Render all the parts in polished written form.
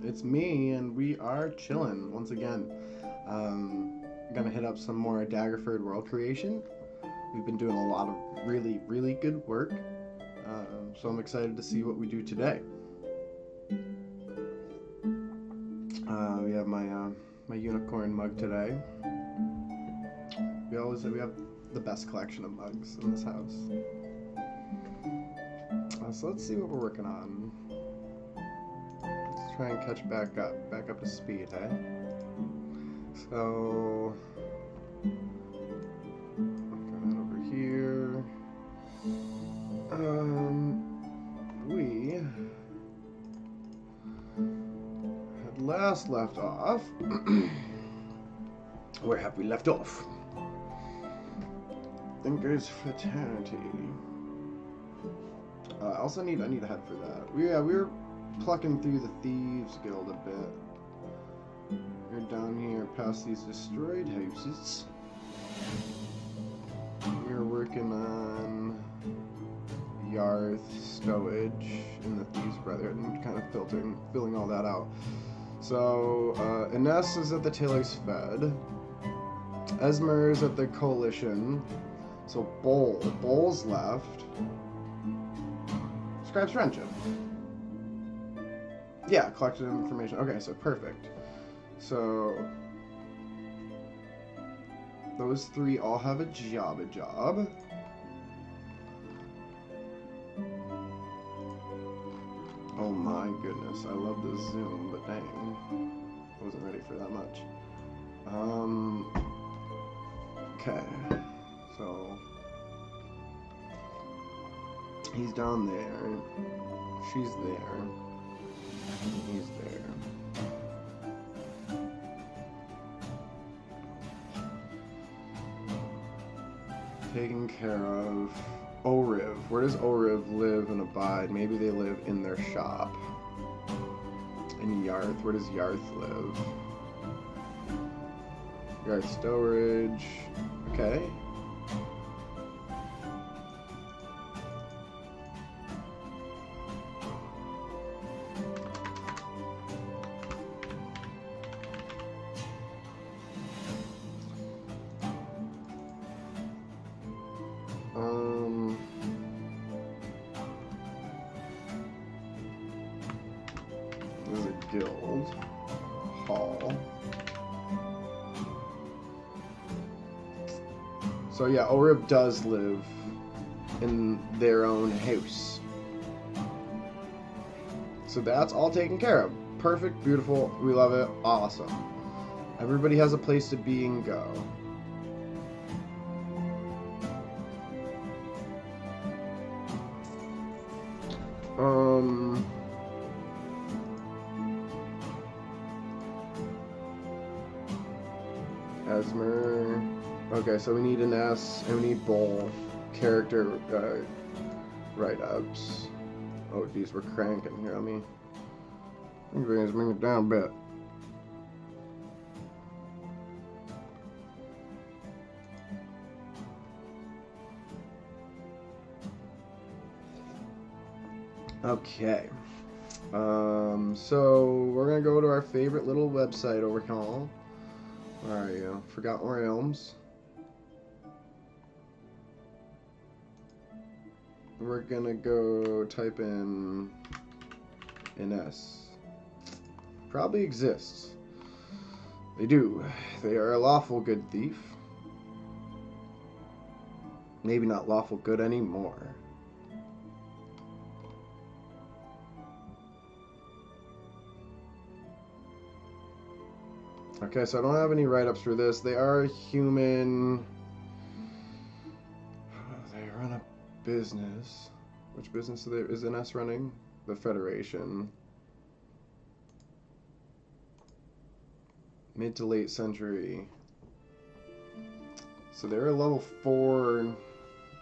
It's me, and we are chilling once again. Gonna hit up some more Daggerford world creation. We've been doing a lot of really, really good work, so I'm excited to see what we do today. We have my unicorn mug today. We have the best collection of mugs in this house. So let's see what we're working on. Let's try and catch back up to speed, eh? So, got that over here. We had last left off. Where have we left off? Thinker's Fraternity. Also I need a head for that. We were plucking through the Thieves Guild a bit. We're down here past these destroyed houses. We're working on Yarth, Stowage, and the Thieves Brotherhood, and kind of filling all that out. So Ines is at the Taylor's Fed. Esmer is at the Coalition. So Bowl's left. Scribe's Friendship. Yeah, collected information. Okay, so perfect. So those three all have a job. Oh my goodness, I love the zoom, but dang, I wasn't ready for that much. Okay, so he's down there, she's there, and he's there. Taken care of. Oriv. Where does Oriv live and abide? Maybe they live in their shop. And Yarth. Where does Yarth live? Yarth storage. Okay. There's a guild hall. So yeah, Orib does live in their own house. So that's all taken care of. Perfect, beautiful, we love it, awesome. Everybody has a place to be and go. Esmer. Okay, so we need an S and we need Bowl character write-ups. Oh geez, we're cranking here. Let me bring it down a bit. Okay. So we're gonna go to our favorite little website over here. Where are you? Forgotten Realms. We're gonna go type in Ines. Probably exists. They do. They are a lawful good thief. Maybe not lawful good anymore. Okay, so I don't have any write-ups for this. They are human. They run a business. Which business is Ines running? The Federation. Mid to late century. So they're a level 4.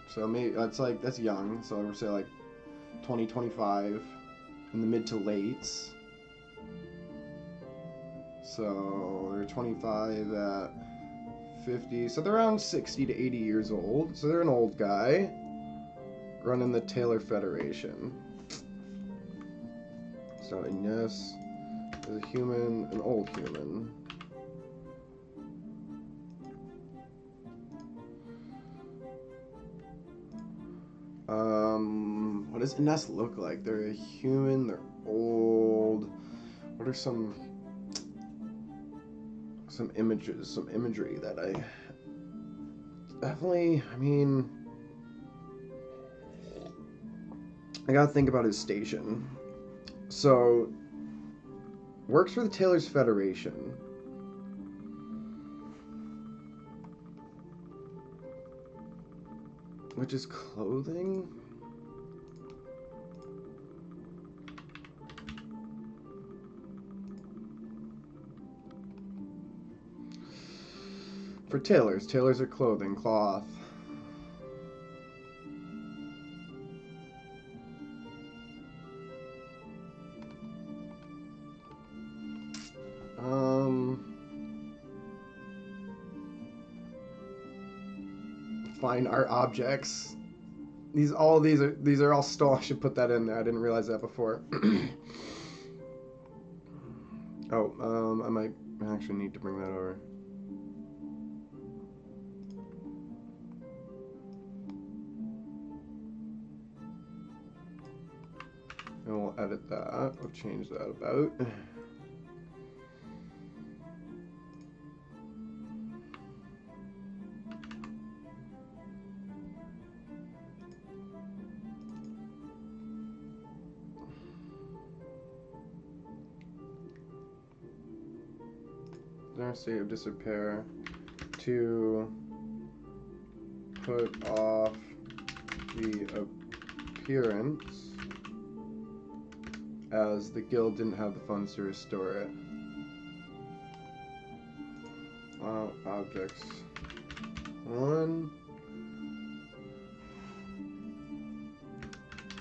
So maybe that's young. So I would say like 2025 in the mid to lates. So they're 25 at 50. So they're around 60 to 80 years old. So they're an old guy running the Taylor Federation. So Ines There's a human, an old human. What does Ines look like? They're a human, they're old. What are some images, some imagery that I definitely, I mean, I gotta think about his station. So, works for the Tailors Federation. Which is clothing? For tailors. Tailors are clothing, cloth. Fine art objects. These are all stolen. I should put that in there. I didn't realize that before. Oh, I might actually need to bring that over. And we'll edit that. We'll change that about. Their state of disrepair to put off the appearance as the guild didn't have the funds to restore it. Objects 1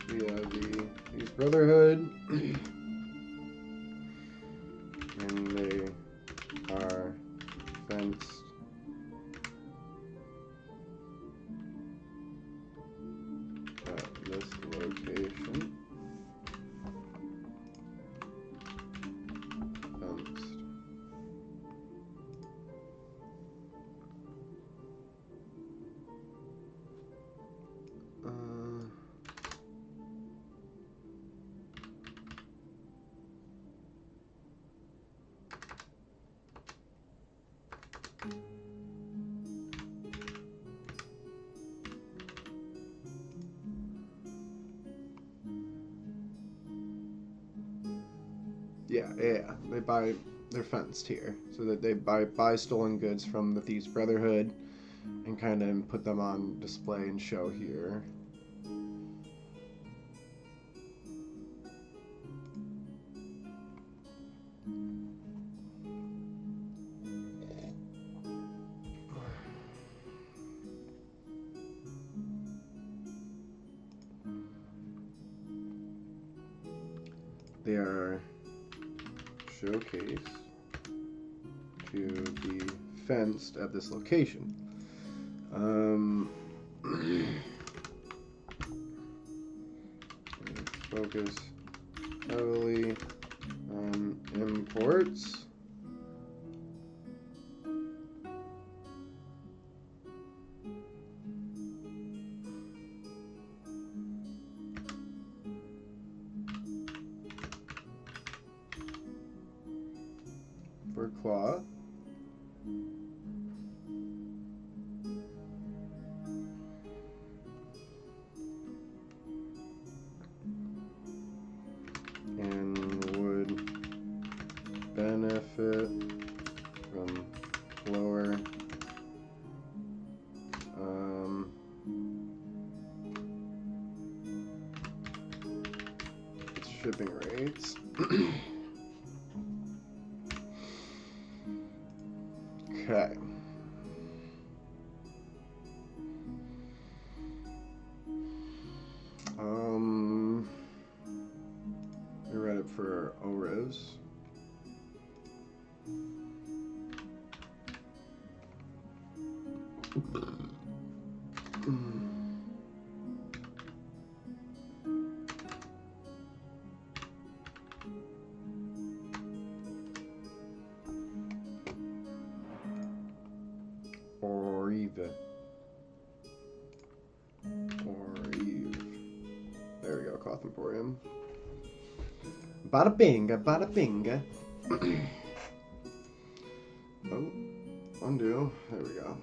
via the Thieves Brotherhood and they are fenced at this location. Fenced. Yeah. They're fenced here, so that they buy stolen goods from the Thieves Brotherhood and kind of put them on display and show here. They are showcased to be fenced at this location. Focus heavily on imports. For cloth. And would benefit from lower shipping rates. Okay. We read it for ORIS. There we go, Cloth Emporium. Bada binga, bada binga. Oh, undo. There we go.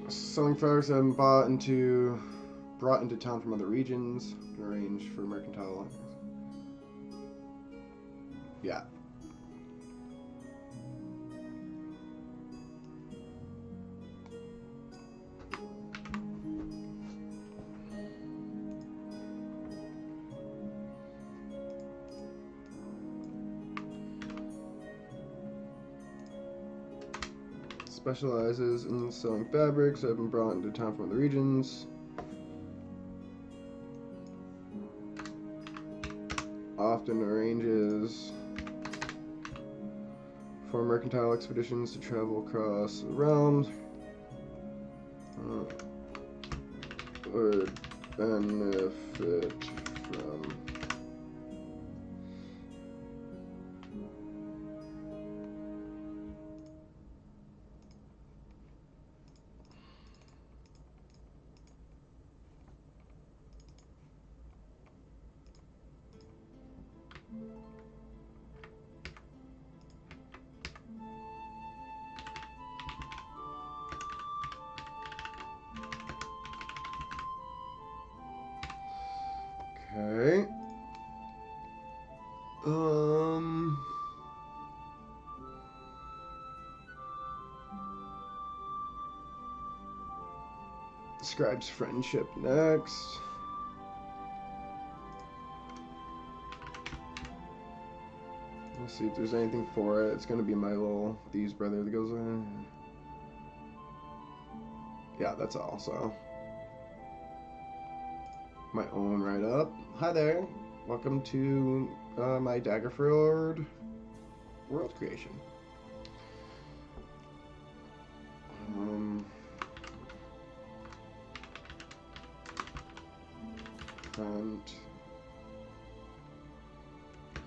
Selling fabrics that have been brought into town from other regions. Arrange for mercantile. Yeah. Specializes in selling fabrics that have been brought into town from other regions. Often arranges for mercantile expeditions to travel across the realms. Would benefit from okay. Describes friendship next. Let's see if there's anything for it. It's gonna be my little thieves brother that goes in. Yeah, that's all. So my own write up. Hi there. Welcome to my Daggerford world creation. Front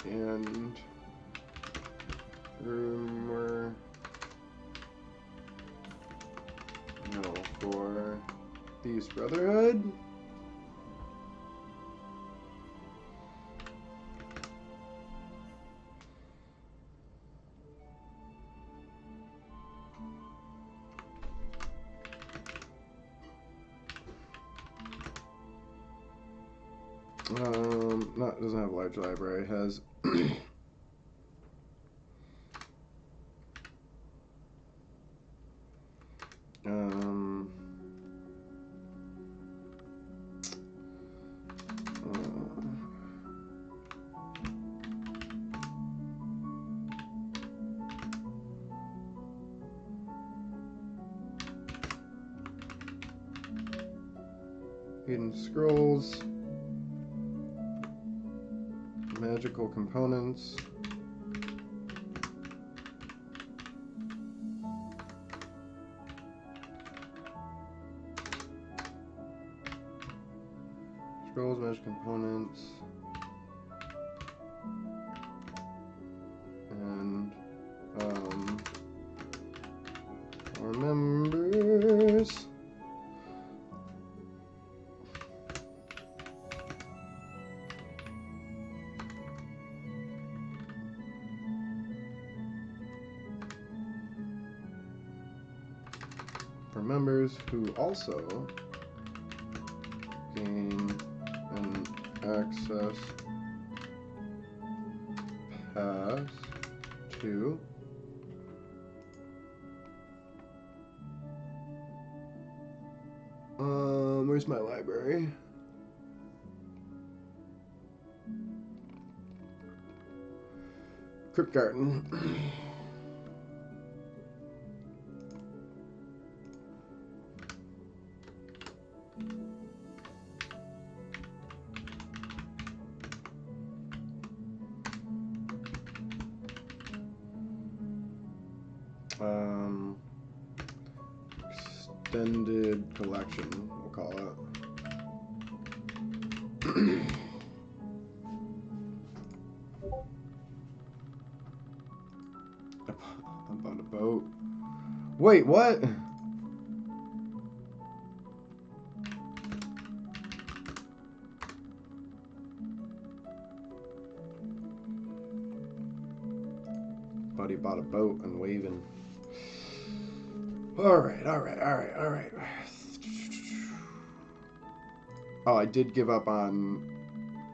and rumor for Thieves Brotherhood. No, it doesn't have a large library. It has hidden scrolls, magical components, scrolls, magic components, and our members. For members who also gain an access pass to where's my library? Crypt Garden. Extended collection, we'll call it. About a boat. Wait, what? Buddy bought a boat and waving. Alright. Oh, I did give up on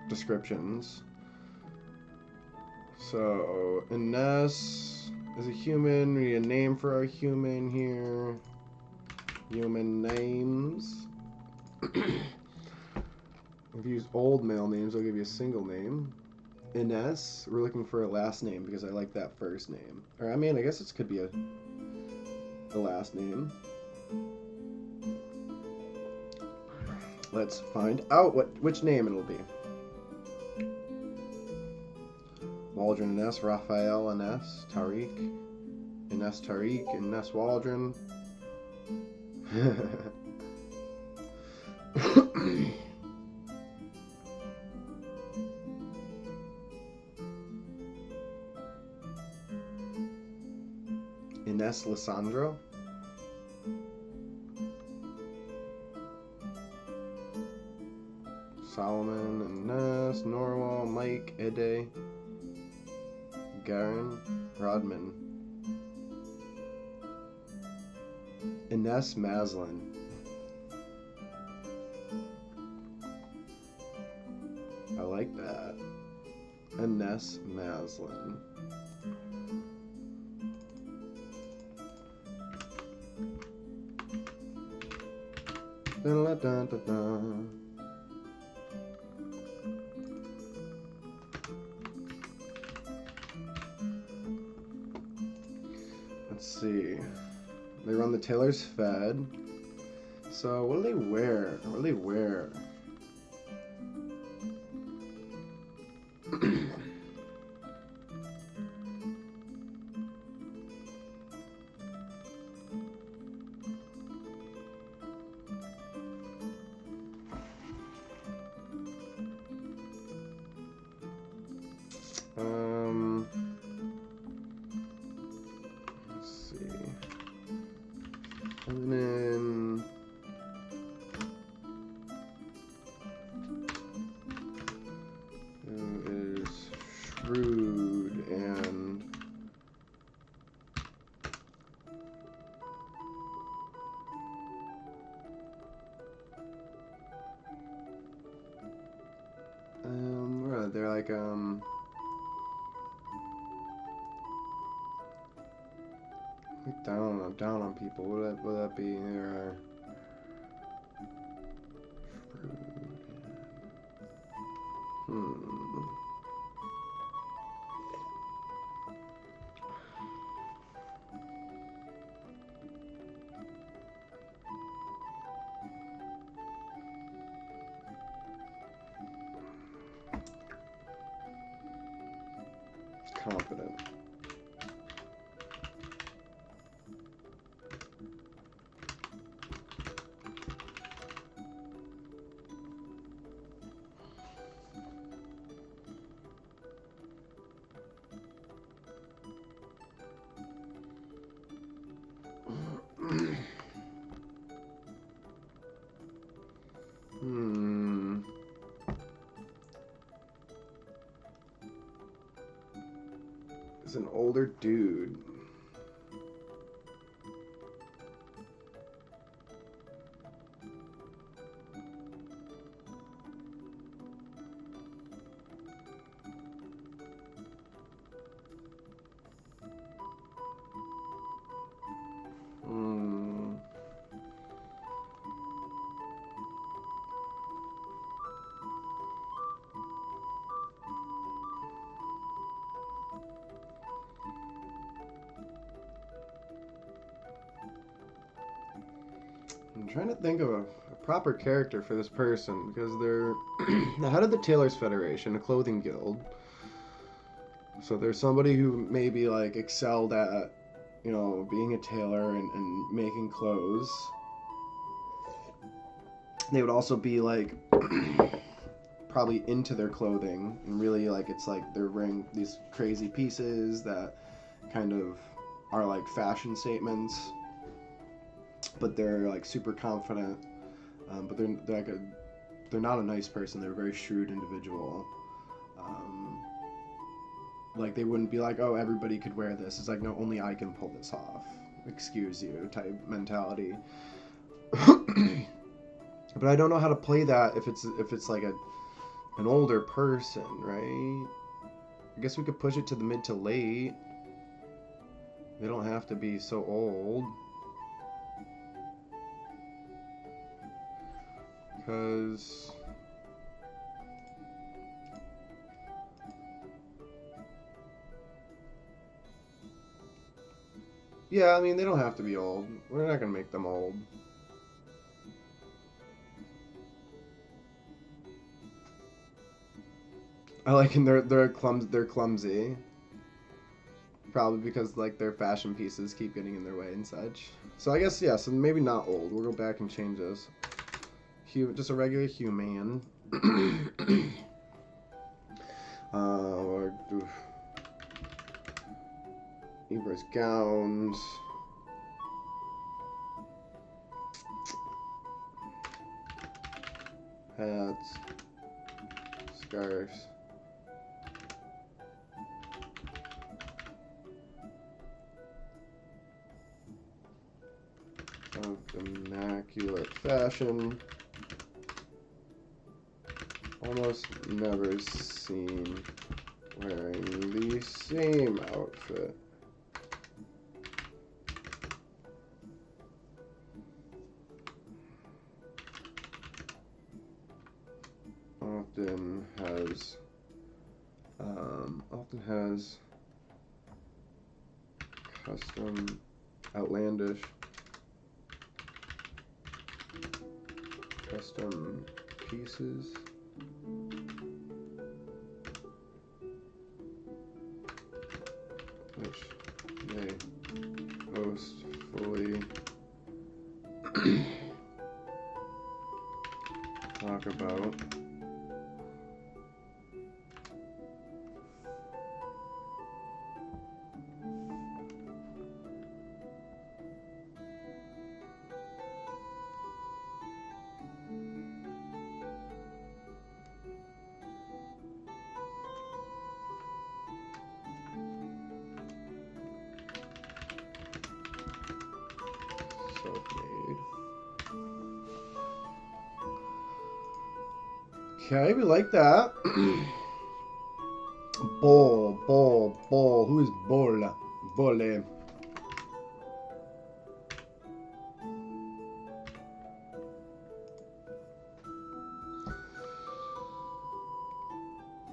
descriptions. So, Ines is a human. We need a name for our human here. Human names. If you use old male names, I'll give you a single name. Ines, we're looking for a last name because I like that first name. Or, I mean, I guess this could be a last name. Let's find out which name it'll be. Waldron Ines, Raphael Ines, Tariq, Ines Tariq, Ines Waldron. Ines Lissandro. Solomon, Ines, Norwal, Mike, Ede, Garen, Rodman. Ines Maslin. I like that. Ines Maslin. Dun, dun, dun, dun, dun. Let's see. They run the Taylor's Fed. So what do they wear? What do they wear? Let's see. Feminine. Who is shrewd and what are they? They're like down on people. Would that be? They're confident. It's an older dude. I'm trying to think of a proper character for this person because they're the head of the Tailors Federation, a clothing guild. So there's somebody who maybe like excelled at, you know, being a tailor and making clothes. They would also be like probably into their clothing and really like it's like they're wearing these crazy pieces that kind of are like fashion statements, but they're like super confident. But they're like they're not a nice person. They're a very shrewd individual. Like they wouldn't be like, oh, everybody could wear this. It's like, no, only I can pull this off. Excuse you type mentality. But I don't know how to play that if it's like an older person, right? I guess we could push it to the mid to late. They don't have to be so old. Because yeah, I mean, they don't have to be old. We're not gonna make them old. I like, and they're clumsy. Probably because like their fashion pieces keep getting in their way and such. So I guess yeah. So maybe not old. We'll go back and change this. Just a regular human. Eber's gowns. Hats. Scarves. Of immaculate fashion. Almost never seen wearing the same outfit. Often has custom, outlandish, custom pieces. Which they most fully talk about. Okay, we like that. Ball. Who is Bol? Bole.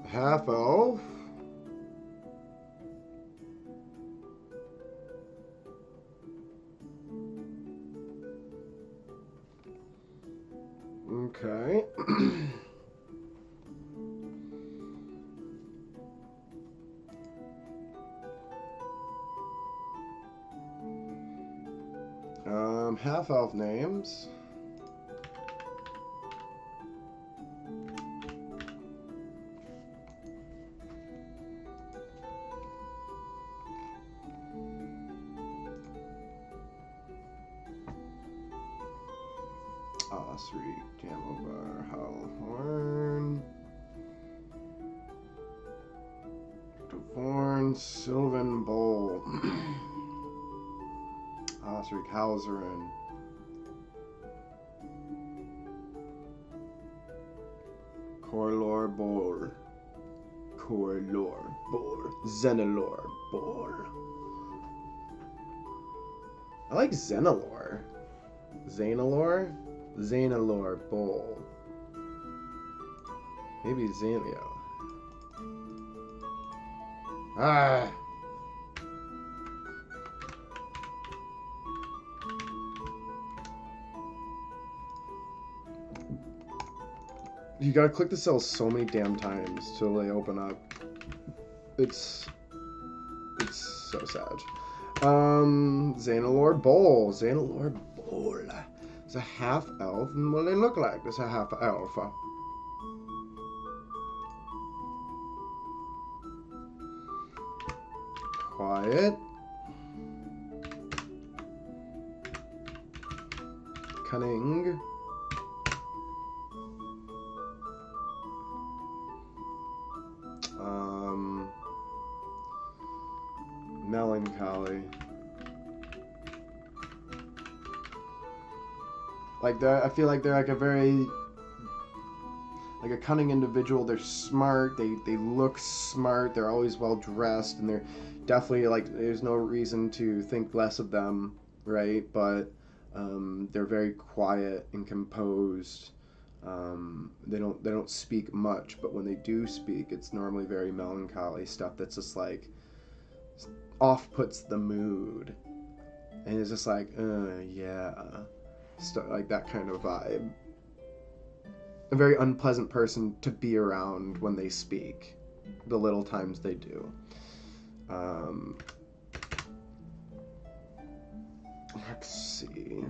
Half elf. Okay. Half elf names. Osric, Jamovar, Howlhorn, Devorn, Sylvan Bowl, Osric, Halzarin, Corlor Bor, Zenalor Bor. I like Zenalor. Xanalor Bowl. Maybe Xanio. Ah! You gotta click the cells so many damn times till they open up. It's so sad. Xanalor Bowl. It's a half elf, and what do they look like? It's a half elf. Quiet. Cunning. Melancholy. Like I feel like they're like a very like a cunning individual. They're smart. They look smart. They're always well dressed, and they're definitely like there's no reason to think less of them, right? But they're very quiet and composed. They don't speak much, but when they do speak, it's normally very melancholy stuff that's just like off puts the mood, and it's just like yeah, stuff like that kind of vibe. A very unpleasant person to be around when they speak, the little times they do. Let's see.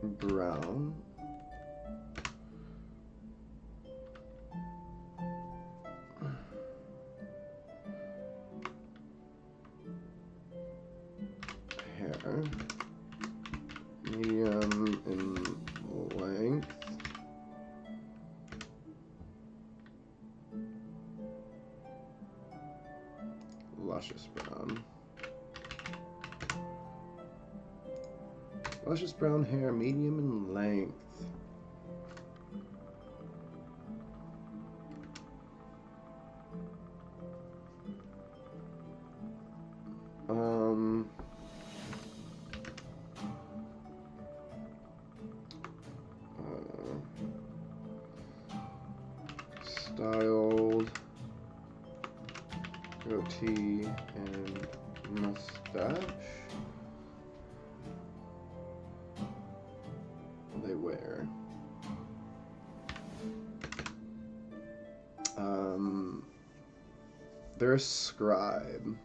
Brown. Hair. Medium in length. Luscious brown. Luscious brown hair, medium in length. Styled goatee and mustache. They wear. They're a scribe.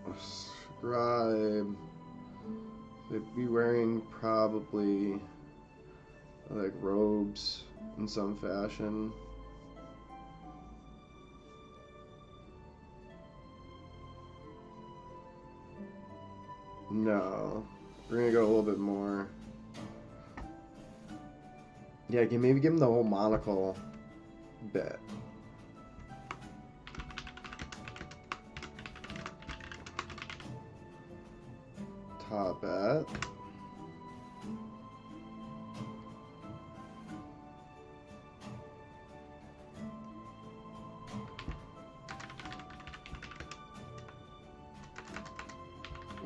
A scribe. They'd be wearing probably like robes in some fashion. No, we're gonna go a little bit more. Yeah, maybe give him the whole monocle bit. Top hat.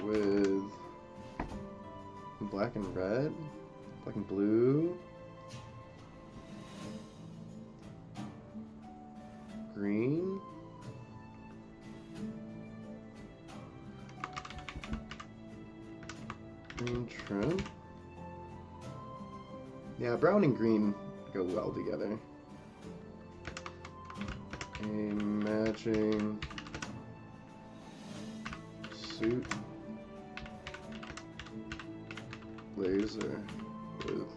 With black and red, black and blue, green, green trim. Yeah, brown and green go well together. A matching suit. Blazer with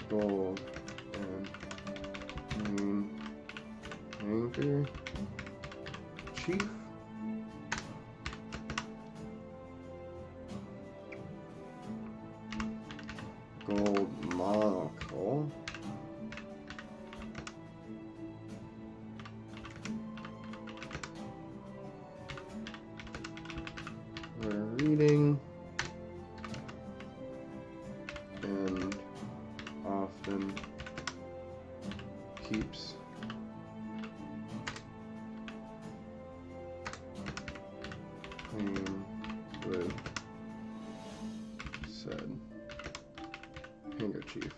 gold and green anchor chief. Gold monocle. We're reading and often keeps clean with said handkerchief.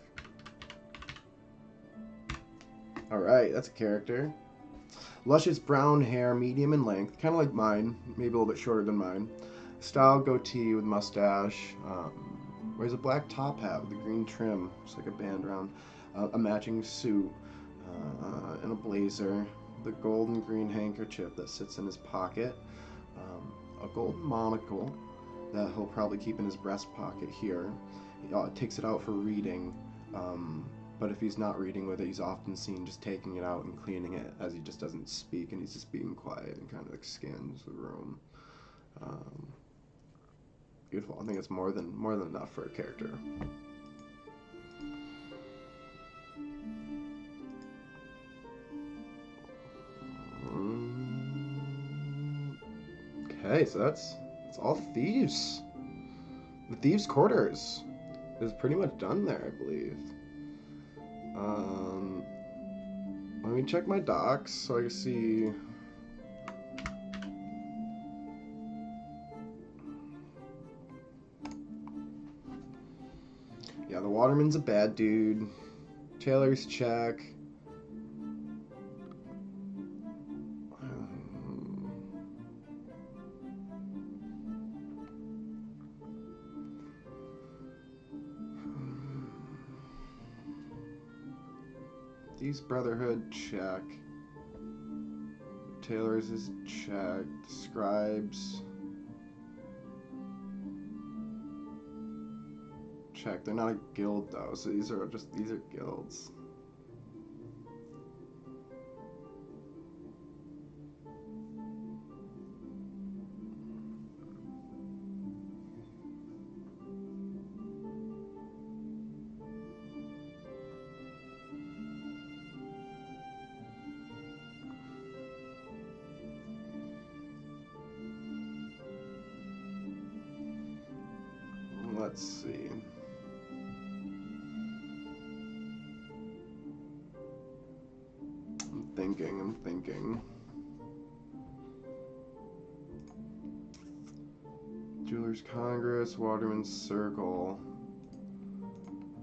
Alright, that's a character. Luscious brown hair, medium in length, kind of like mine, maybe a little bit shorter than mine. Style goatee with mustache. Wears a black top hat with a green trim, just like a band around. A matching suit and a blazer. The gold and green handkerchief that sits in his pocket. A gold monocle that he'll probably keep in his breast pocket here. Takes it out for reading. But if he's not reading with it, he's often seen just taking it out and cleaning it, as he just doesn't speak and he's just being quiet and kind of like scans the room. Beautiful. I think it's more than enough for a character. Okay, so that's all thieves. The thieves' quarters is pretty much done there, I believe. Let me check my docs so I can see. Yeah, the waterman's a bad dude. Taylor's check. Thieves Brotherhood, check. Taylor's is checked. Scribes, check. They're not a guild though, so these are guilds. Let's see. I'm thinking. Jewelers Congress, Waterman's Circle.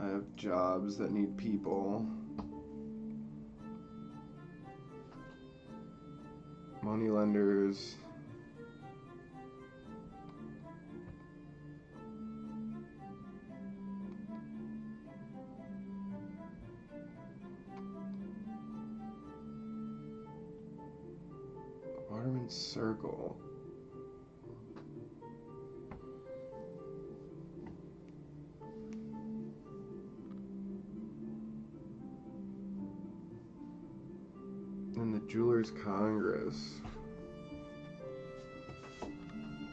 I have jobs that need people. Moneylenders. Waterman's Circle. And the Jewelers Congress.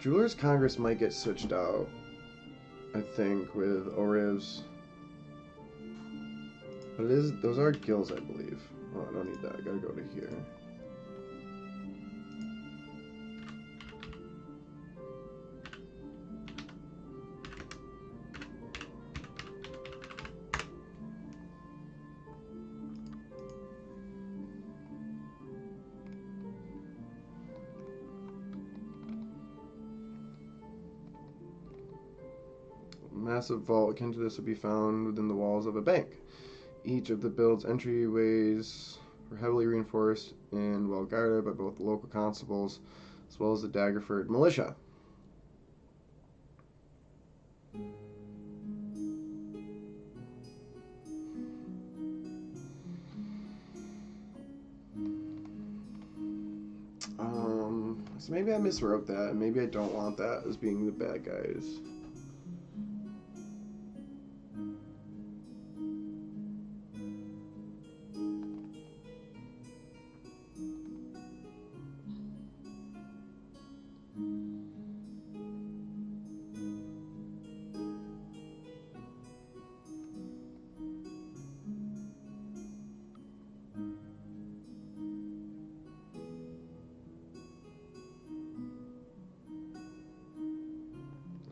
Jewelers Congress might get switched out, I think, with Oriv's. But those are guilds, I believe. Oh, I don't need that. I gotta go to here. Massive vault akin to this would be found within the walls of a bank. Each of the build's entryways were heavily reinforced and well guarded by both the local constables as well as the Daggerford militia. So maybe I miswrote that, and maybe I don't want that as being the bad guys.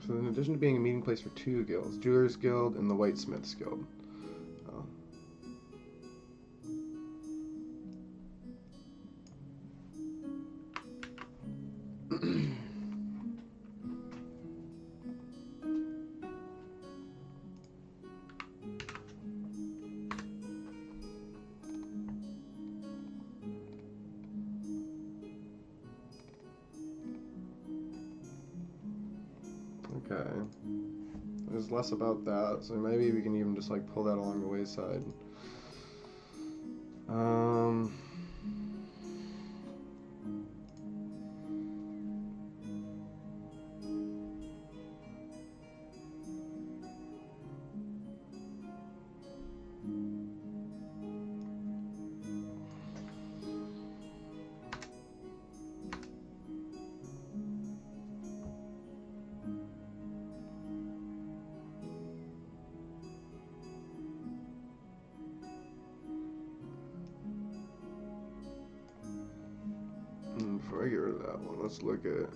So in addition to being a meeting place for two guilds, Jewelers Guild and the Whitesmiths Guild. Oh. Okay. There's less about that, so maybe we can even just like pull that along the wayside. Before I get rid of that one, let's look at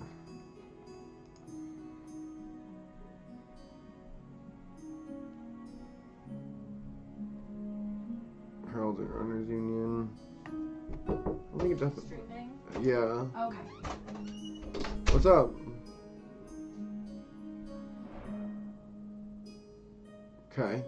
Heralds and Runners Union. I think it definitely. Streaming? Yeah. Okay. What's up? Okay.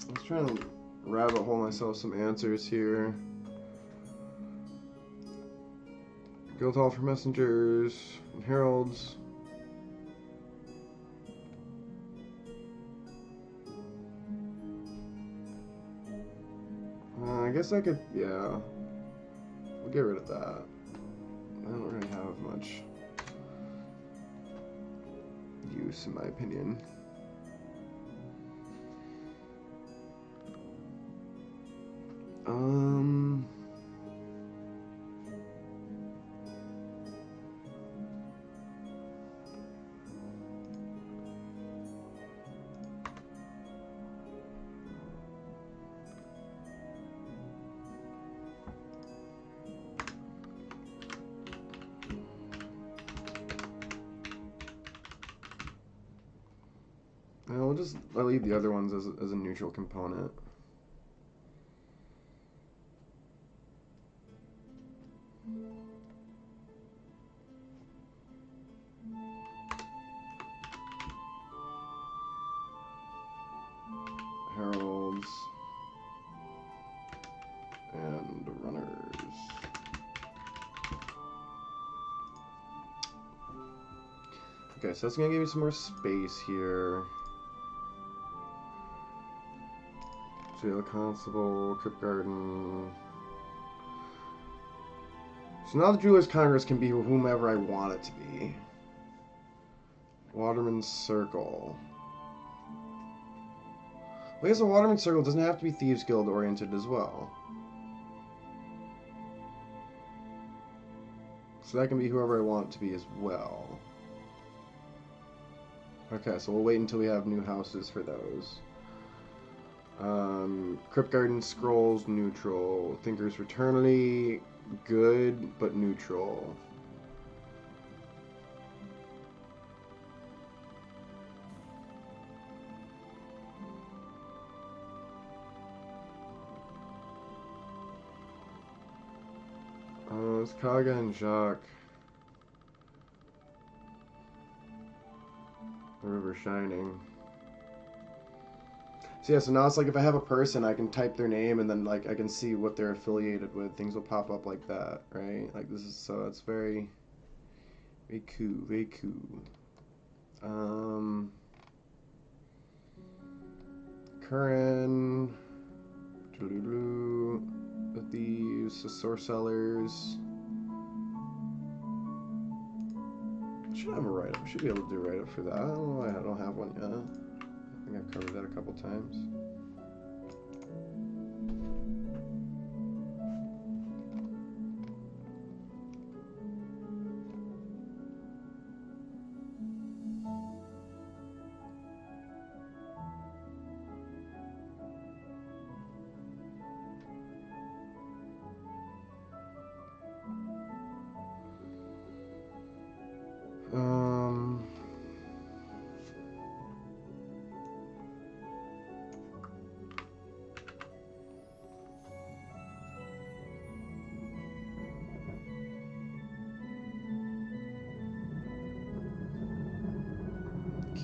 I was trying to rabbit hole myself some answers here. Guild Hall for Messengers and Heralds. I guess I could, yeah. We'll get rid of that. I don't really have much use, in my opinion. I'll leave the other ones as a neutral component. Heralds and runners. Okay, so that's gonna give me some more space here. Jail Constable, Crypt Garden. So now the Jewelers Congress can be whomever I want it to be. Waterman's Circle. Well, I guess the Waterman's Circle doesn't have to be Thieves Guild oriented as well. So that can be whoever I want it to be as well. Okay, so we'll wait until we have new houses for those. Crypt Garden Scrolls, neutral. Thinker's Fraternity, good, but neutral. It's Kaga and Jacques. The River Shining. So yeah, so now it's like if I have a person, I can type their name and then like I can see what they're affiliated with. Things will pop up like that, right? Like this is, so it's very, very cool, very cool. Curran, the Thieves, the Sorcellers. I should have a write-up. I should be able to do a write-up for that. I don't know why I don't have one yet. I think I've covered that a couple times.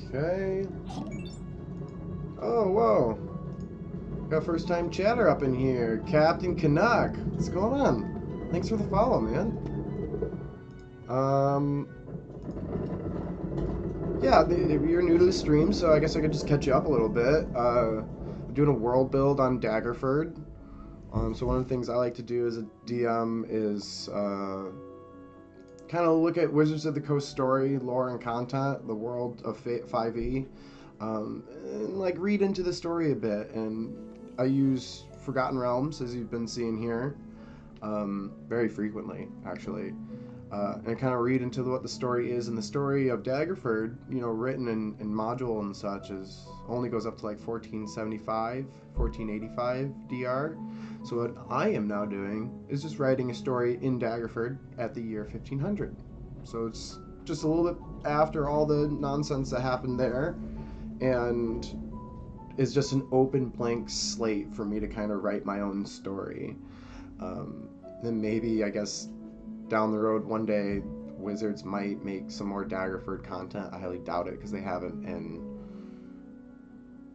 Okay. Oh, whoa. Got first time chatter up in here. Captain Canuck. What's going on? Thanks for the follow, man. Yeah, you're new to the stream, so I guess I could just catch you up a little bit. I'm doing a world build on Daggerford. So one of the things I like to do as a DM is kind of look at Wizards of the Coast story, lore, and content, the world of 5e, and like read into the story a bit. And I use Forgotten Realms, as you've been seeing here, very frequently, actually. And kind of read into what the story is. And the story of Daggerford, you know, written in module and such, only goes up to like 1475, 1485 DR. So what I am now doing is just writing a story in Daggerford at the year 1500. So it's just a little bit after all the nonsense that happened there, and it's just an open blank slate for me to kind of write my own story. Then maybe, I guess, down the road one day, Wizards might make some more Daggerford content. I highly doubt it, because they haven't in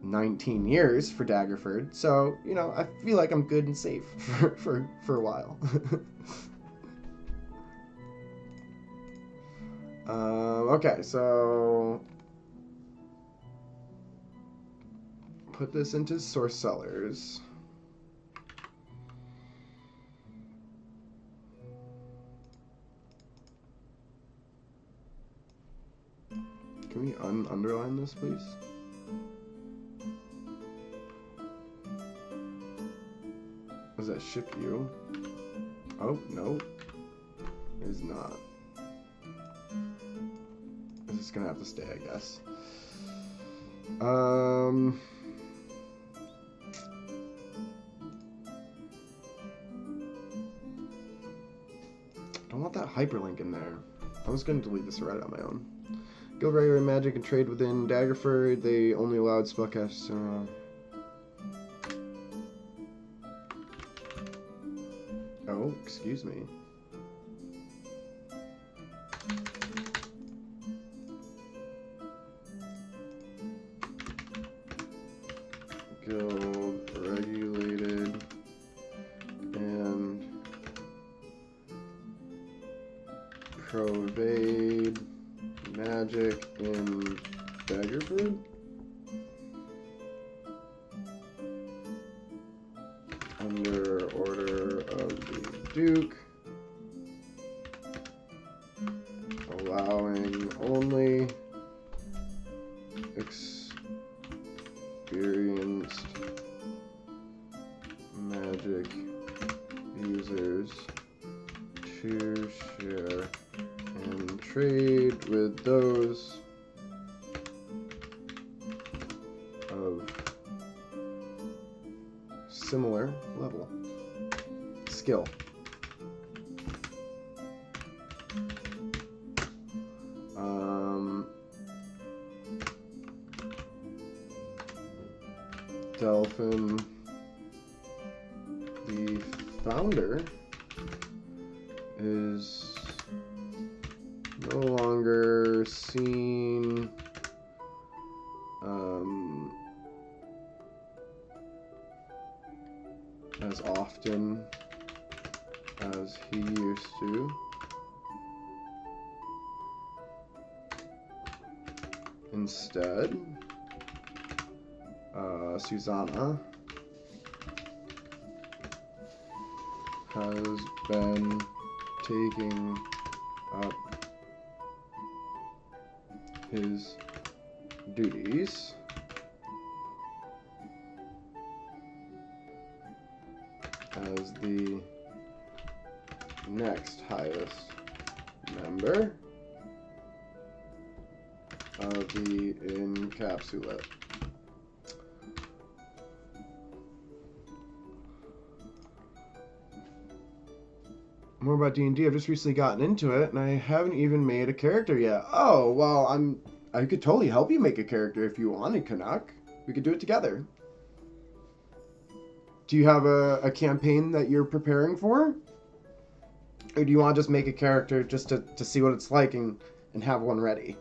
19 years for Daggerford. So, you know, I feel like I'm good and safe for a while. Okay, so put this into Source Cellars. Can we underline this, please? Does that ship you? Oh, no. It is not. This is gonna have to stay, I guess. Don't want that hyperlink in there. I was gonna delete this right on my own. Guild regular magic and trade within Daggerford. They only allowed spellcasters. Oh, excuse me. Guild regulated and provide magic in Daggerford. Under order of the Duke, allowing only experienced magic users to share and trade with those of similar level skill. Delphin, the founder, is no longer seen as often as he used to. Instead, Susanna has been taking up his duties as the next highest member of the encapsulate. More about D&D. I've just recently gotten into it, and I haven't even made a character yet. Oh, well, I could totally help you make a character if you wanted, Canuck. We could do it together. Do you have a campaign that you're preparing for? Or do you want to just make a character just to see what it's like and have one ready?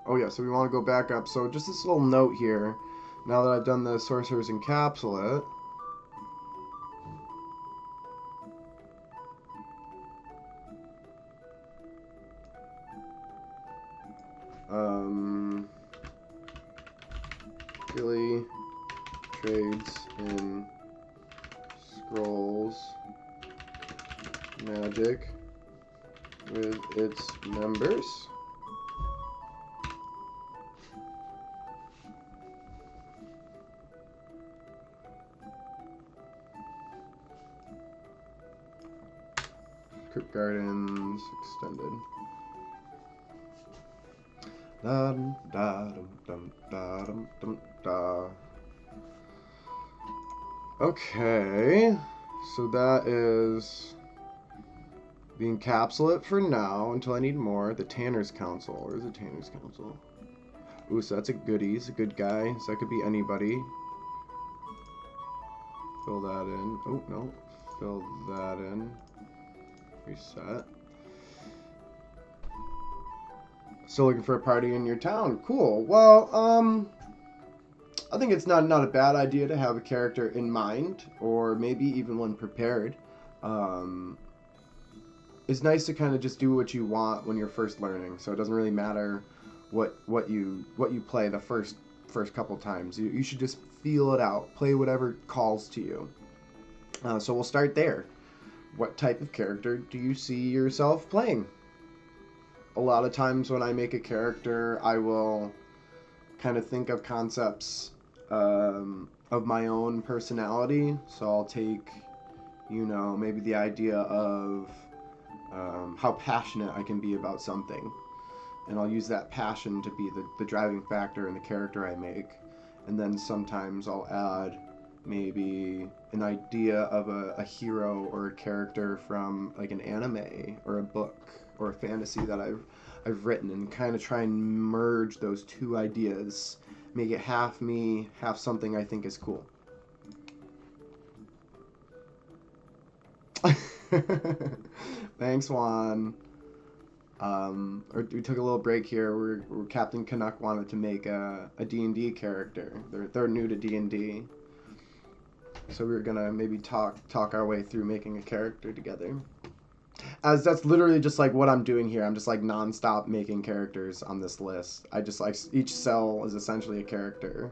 Oh yeah, so we want to go back up. So just this little note here. Now that I've done the Sorcerer's Encapsulate, really in Scrolls Magic with its members. Crypt Gardens Extended. Dum, da, dum, dum, da, dum, dum, da. Okay, so that is the encapsulate for now until I need more. The Tanner's Council. Where's the Tanner's Council? Ooh, so that's a goodie. He's a good guy. So that could be anybody. Fill that in. Oh, no. Fill that in. Reset. Still looking for a party in your town. Cool. Well, I think it's not a bad idea to have a character in mind, or maybe even one prepared. It's nice to kind of just do what you want when you're first learning, so it doesn't really matter what you play the first couple times. You should just feel it out, play whatever calls to you. So we'll start there. What type of character do you see yourself playing? A lot of times when I make a character, I will kind of think of concepts of my own personality. So I'll take, maybe the idea of how passionate I can be about something. And I'll use that passion to be the driving factor in the character I make. And then sometimes I'll add maybe an idea of a hero or a character from like an anime or a book or a fantasy that I've written, and kind of try and merge those two ideas, make it half me, half something I think is cool. Thanks, Juan. We took a little break here. We're Captain Canuck wanted to make a D&D character. They're new to D&D. So we were gonna maybe talk our way through making a character together. As that's literally just like what I'm doing here. I'm just like non-stop making characters on this list. I just like each cell is essentially a character.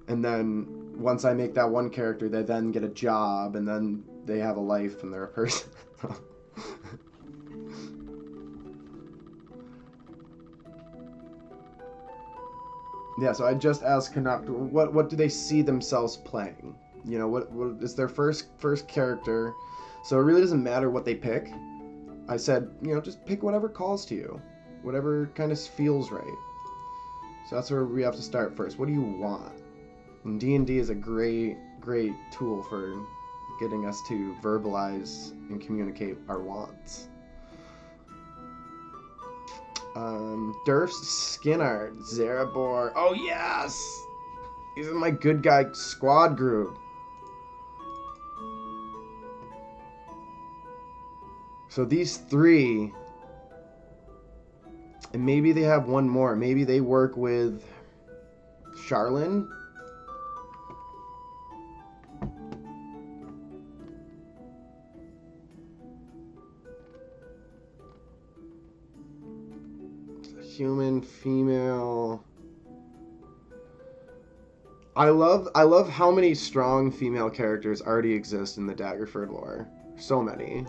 And then once I make that one character, they then get a job, and then they have a life and they're a person. Yeah, so I just asked Canuck, what do they see themselves playing? What is their first character? So it really doesn't matter what they pick. I said, just pick whatever calls to you, whatever kind of feels right. So that's where we have to start first. What do you want? And D&D is a great tool for getting us to verbalize and communicate our wants. Durf's skin art, Zarabor. Oh yes! He's in my good guy squad group. So these three, and maybe they have one more. Maybe they work with Charlene. Human, female. I love how many strong female characters already exist in the Daggerford lore. So many.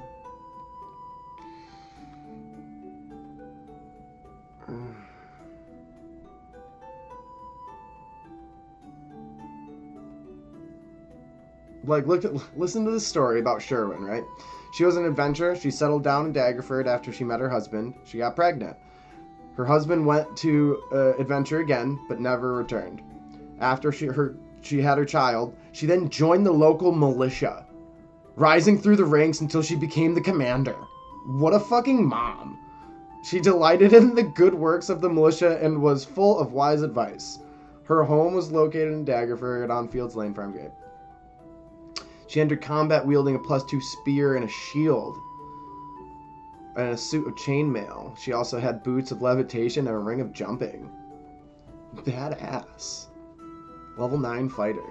Listen to this story about Sherwin, right? She was an adventurer. She settled down in Daggerford after she met her husband. She got pregnant. Her husband went to adventure again, but never returned. After she had her child, she then joined the local militia, rising through the ranks until she became the commander. What a fucking mom. She delighted in the good works of the militia and was full of wise advice. Her home was located in Daggerford on Fields Lane, Farmgate. She entered combat wielding a +2 spear and a shield, and a suit of chainmail. She also had boots of levitation and a ring of jumping. Badass. Level 9 fighter.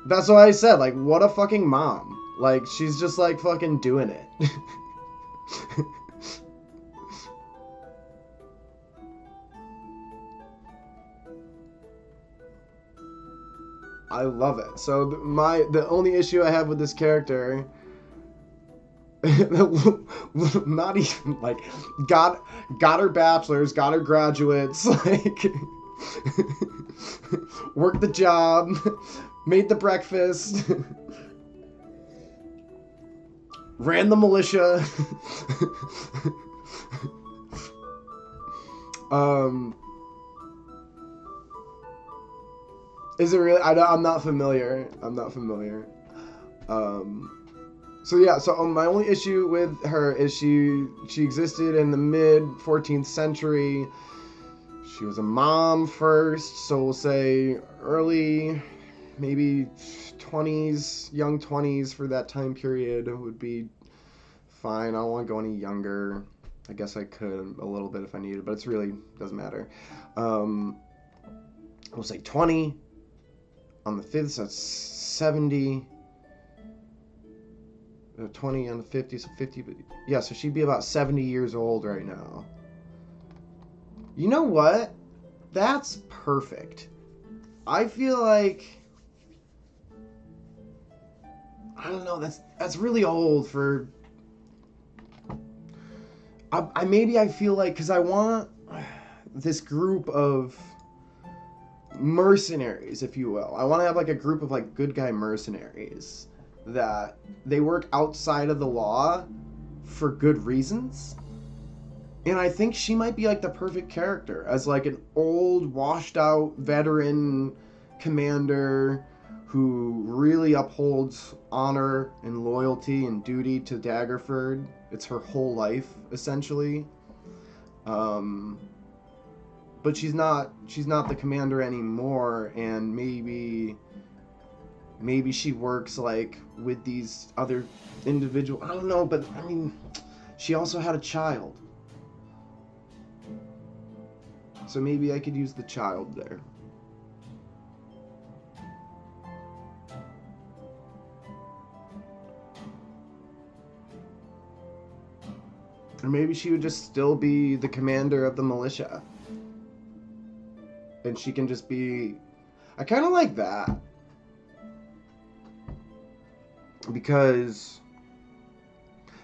That's what I said. Like, what a fucking mom. Like, she's just like fucking doing it. I love it. So the only issue I have with this character, not even like got her bachelor's, got her graduates, like worked the job, made the breakfast, ran the militia. Is it really? I'm not familiar. So yeah, so my only issue with her is she existed in the mid 14th century. She was a mom first, so we'll say early, maybe 20s, young 20s for that time period would be fine. I don't want to go any younger. I guess I could a little bit if I needed, but it's really doesn't matter. We'll say 20 on the 5th, so that's 70. 20 on the 50, so 50. Yeah, so she'd be about 70 years old right now. You know what? That's perfect. I feel like, I don't know, that's really old for, I feel like, because I want this group of mercenaries, if you will. I want to have like a group of like good guy mercenaries that they work outside of the law for good reasons. And I think she might be like the perfect character as like an old, washed out veteran commander who really upholds honor and loyalty and duty to Daggerford. It's her whole life, essentially. But she's not the commander anymore, and maybe she works like with these other individuals. I don't know, but I mean, she also had a child. So maybe I could use the child there. Or maybe she would just still be the commander of the militia. And she can just be... I kind of like that. Because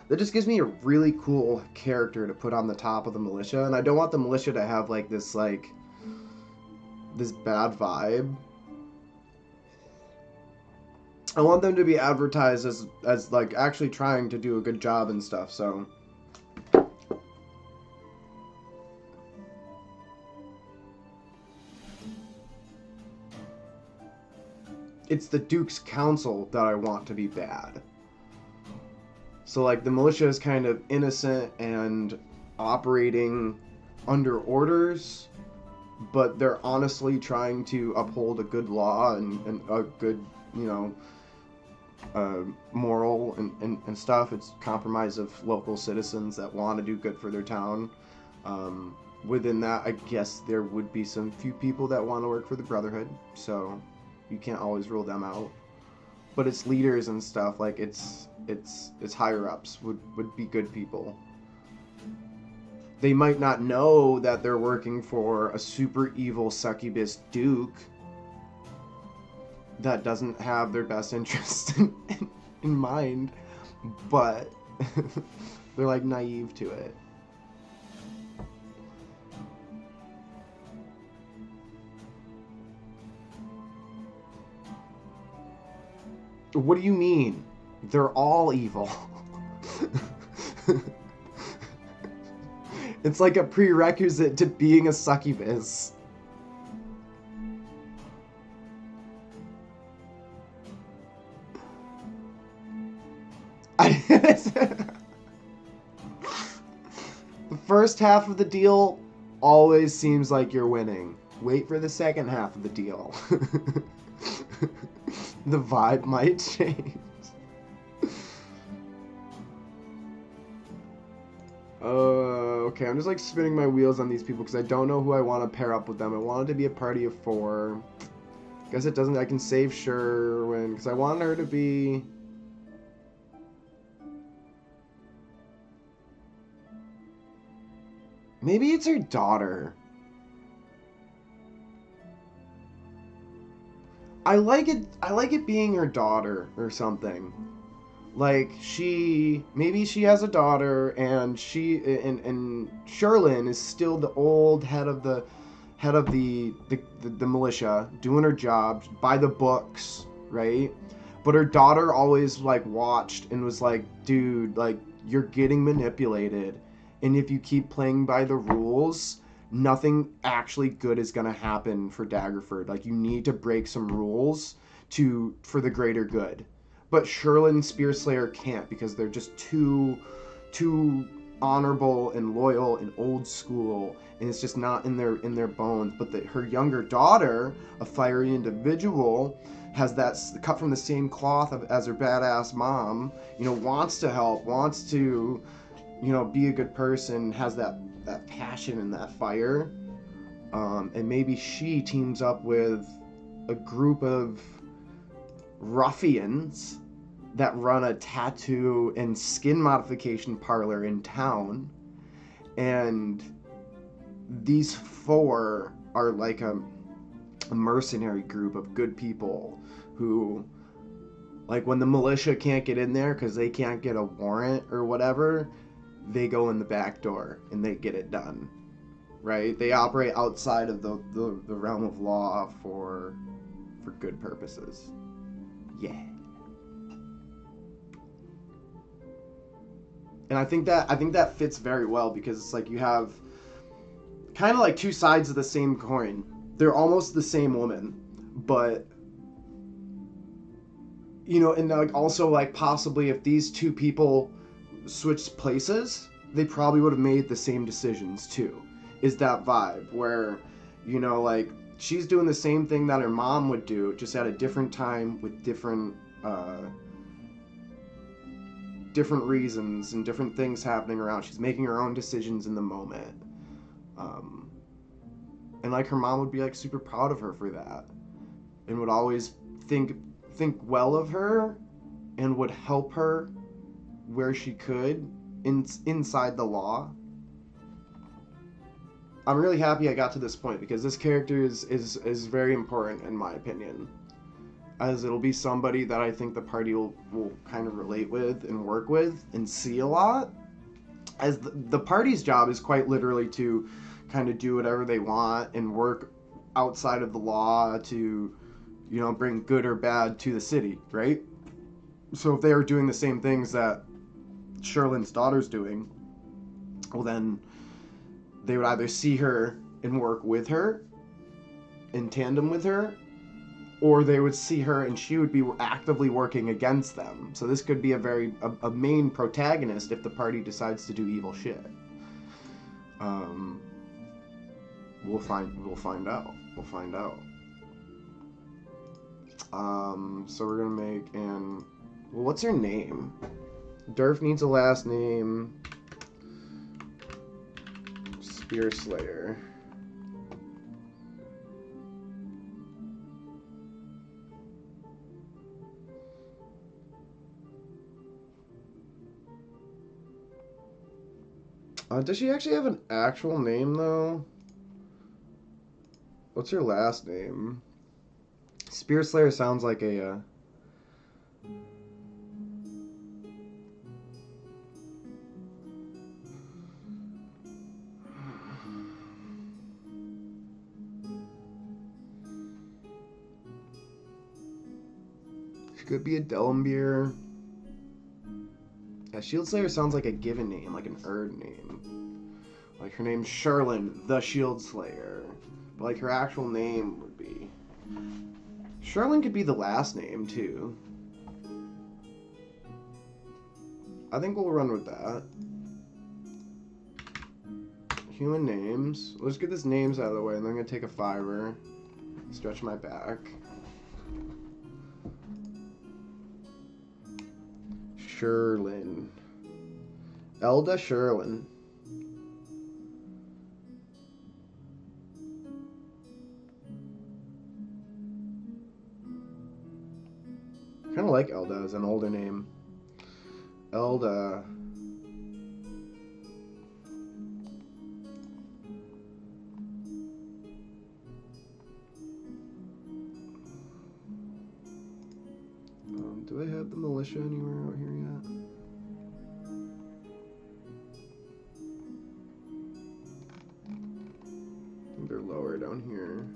that just gives me a really cool character to put on the top of the militia. And I don't want the militia to have like this bad vibe. I want them to be advertised as like actually trying to do a good job and stuff, so... It's the Duke's Council that I want to be bad. So, like, the militia is kind of innocent and operating under orders, but they're honestly trying to uphold a good law and a good, moral and stuff. It's compromise of local citizens that want to do good for their town. Within that, I guess there would be some few people that want to work for the Brotherhood, so... You can't always rule them out, but its leaders and stuff, like its higher ups would be good people. They might not know that they're working for a super evil succubus duke that doesn't have their best interest in mind, but they're like naive to it. What do you mean? They're all evil. It's like a prerequisite to being a succubus. The first half of the deal always seems like you're winning. Wait for the second half of the deal. The vibe might change. Okay, I'm just like spinning my wheels on these people because I don't know who I want to pair up with them. I wanted to be a party of 4. Guess it doesn't. I can save Sherwin because I want her to be... Maybe it's her daughter. I like it being her daughter or something. Like maybe she has a daughter, and and Sherlyn is still the old head of the militia, doing her job by the books, right? But her daughter always like watched and was like, dude, like you're getting manipulated, and if you keep playing by the rules, nothing actually good is gonna happen for Daggerford. Like you need to break some rules for the greater good. But Sherlyn and Spearslayer can't because they're just too honorable and loyal and old school, and it's just not in their bones. But her younger daughter, a fiery individual, has that cut from the same cloth as her badass mom. Wants to help, wants to, be a good person, has that passion and that fire. And maybe she teams up with a group of ruffians that run a tattoo and skin modification parlor in town, and these four are like a mercenary group of good people who, like, when the militia can't get in there because they can't get a warrant or whatever, they go in the back door and they get it done, right? They operate outside of the realm of law for good purposes. Yeah. And I think that fits very well, because it's like you have kind of like two sides of the same coin. They're almost the same woman, but and like also like possibly if these two people switched places, they probably would have made the same decisions too. Is that vibe where like she's doing the same thing that her mom would do, just at a different time with different reasons and different things happening around. She's making her own decisions in the moment. And like her mom would be like super proud of her for that, and would always think well of her, and would help her where she could inside the law. I'm really happy I got to this point, because this character is very important in my opinion, as it'll be somebody that I think the party will kind of relate with and work with and see a lot, as the party's job is quite literally to kind of do whatever they want and work outside of the law to bring good or bad to the city, right? So if they are doing the same things that Sherlyn's daughter's doing, well then they would either see her and work with her in tandem with her, or they would see her and she would be actively working against them. So this could be a main protagonist if the party decides to do evil shit. We'll find out. So we're gonna make what's her name? Durf needs a last name. Spearslayer. Does she actually have an actual name, though? What's her last name? Spearslayer sounds like a... She could be a Delumbeer. Yeah, Shieldslayer sounds like a given name, like an earned name. Like her name's Sherlyn, the Shieldslayer. But like her actual name would be... Sherlyn could be the last name, too. I think we'll run with that. Human names. Let's get these names out of the way, and then I'm going to take a fiver. Stretch my back. Sherlyn. Elda Sherlyn. Kind of like Elda as an older name. Elda. Do they have the militia anywhere out here yet? I think they're lower down here.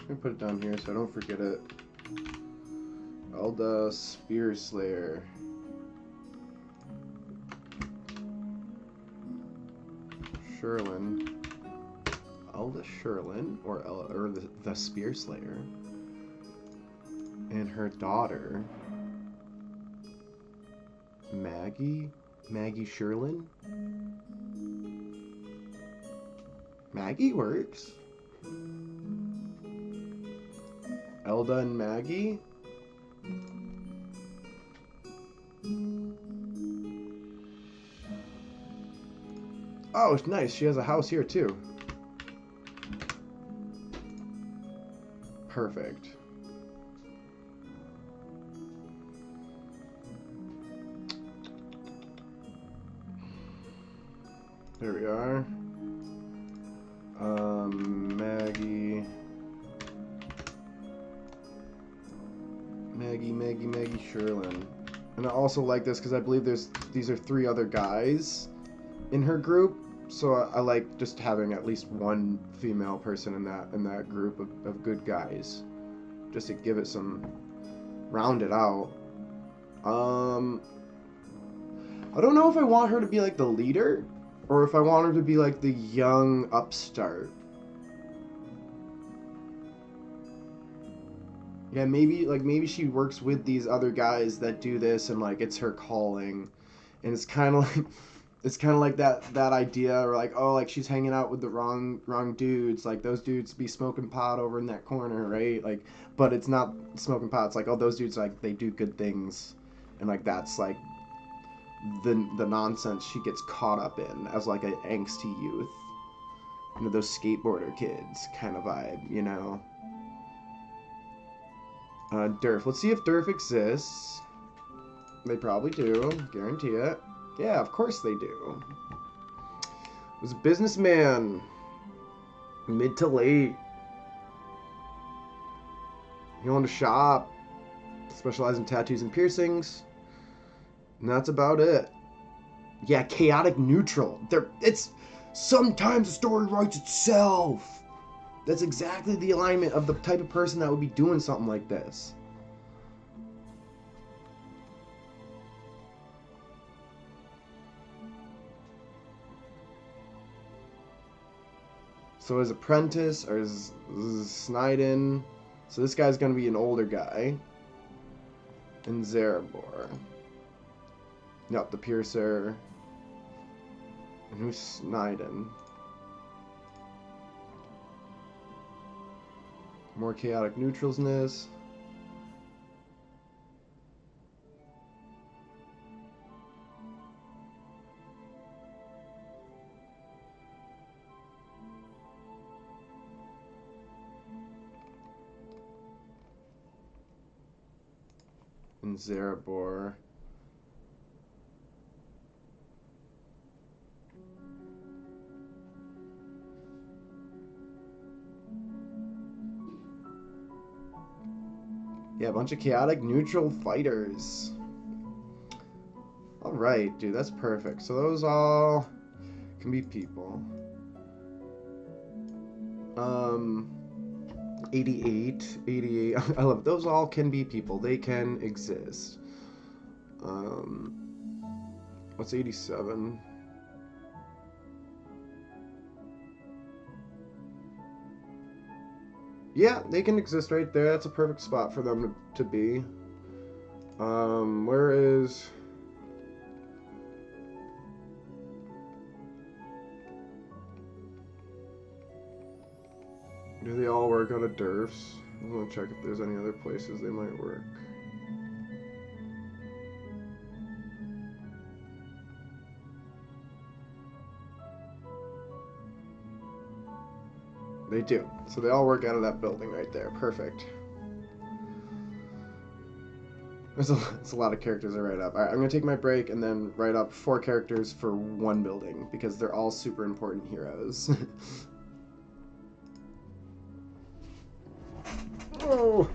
Let me put it down here so I don't forget it. Elda Spear Slayer. Sherlin. Elda Sherlin, or the Spear Slayer. And her daughter, Maggie Sherlin. Maggie works. Elda and Maggie. Oh, it's nice. She has a house here too. Perfect. There we are. Maggie Sherlin. And I also like this because I believe these are 3 other guys in her group, so I like just having at least one female person in that group of good guys, just to give it some, round it out. I don't know if I want her to be like the leader or if I want her to be like the young upstart. Yeah, maybe she works with these other guys that do this and like it's her calling, and it's kind of like that idea, or like, oh, like she's hanging out with the wrong dudes, like those dudes be smoking pot over in that corner, right? Like, but it's not smoking pot. It's like, oh, those dudes, like, they do good things, and like that's like the nonsense she gets caught up in as like an angsty youth, you know, those skateboarder kids kind of vibe, you know. Derf. Let's see if Derf exists. They probably do. Guarantee it. Yeah, of course they do. Was a businessman. Mid to late. He owned a shop. Specialized in tattoos and piercings. And that's about it. Yeah, chaotic neutral. It's sometimes the story writes itself. That's exactly the alignment of the type of person that would be doing something like this. So his apprentice, or his Sniden. So this guy's going to be an older guy. And Zarabor. Yep, the Piercer. And who's Sniden? More chaotic neutralness. And Zarabor. Yeah, a bunch of chaotic neutral fighters. Alright, dude, that's perfect. So those all can be people. 88. I love it. Those all can be people. They can exist. What's 87? Yeah, they can exist right there. That's a perfect spot for them to be. Where is... Do they all work out of Derfs? I'm gonna check if there's any other places they might work. They do. So they all work out of that building right there. Perfect. It's a lot of characters to write up. Alright, I'm going to take my break and then write up 4 characters for one building because they're all super important heroes. Oh!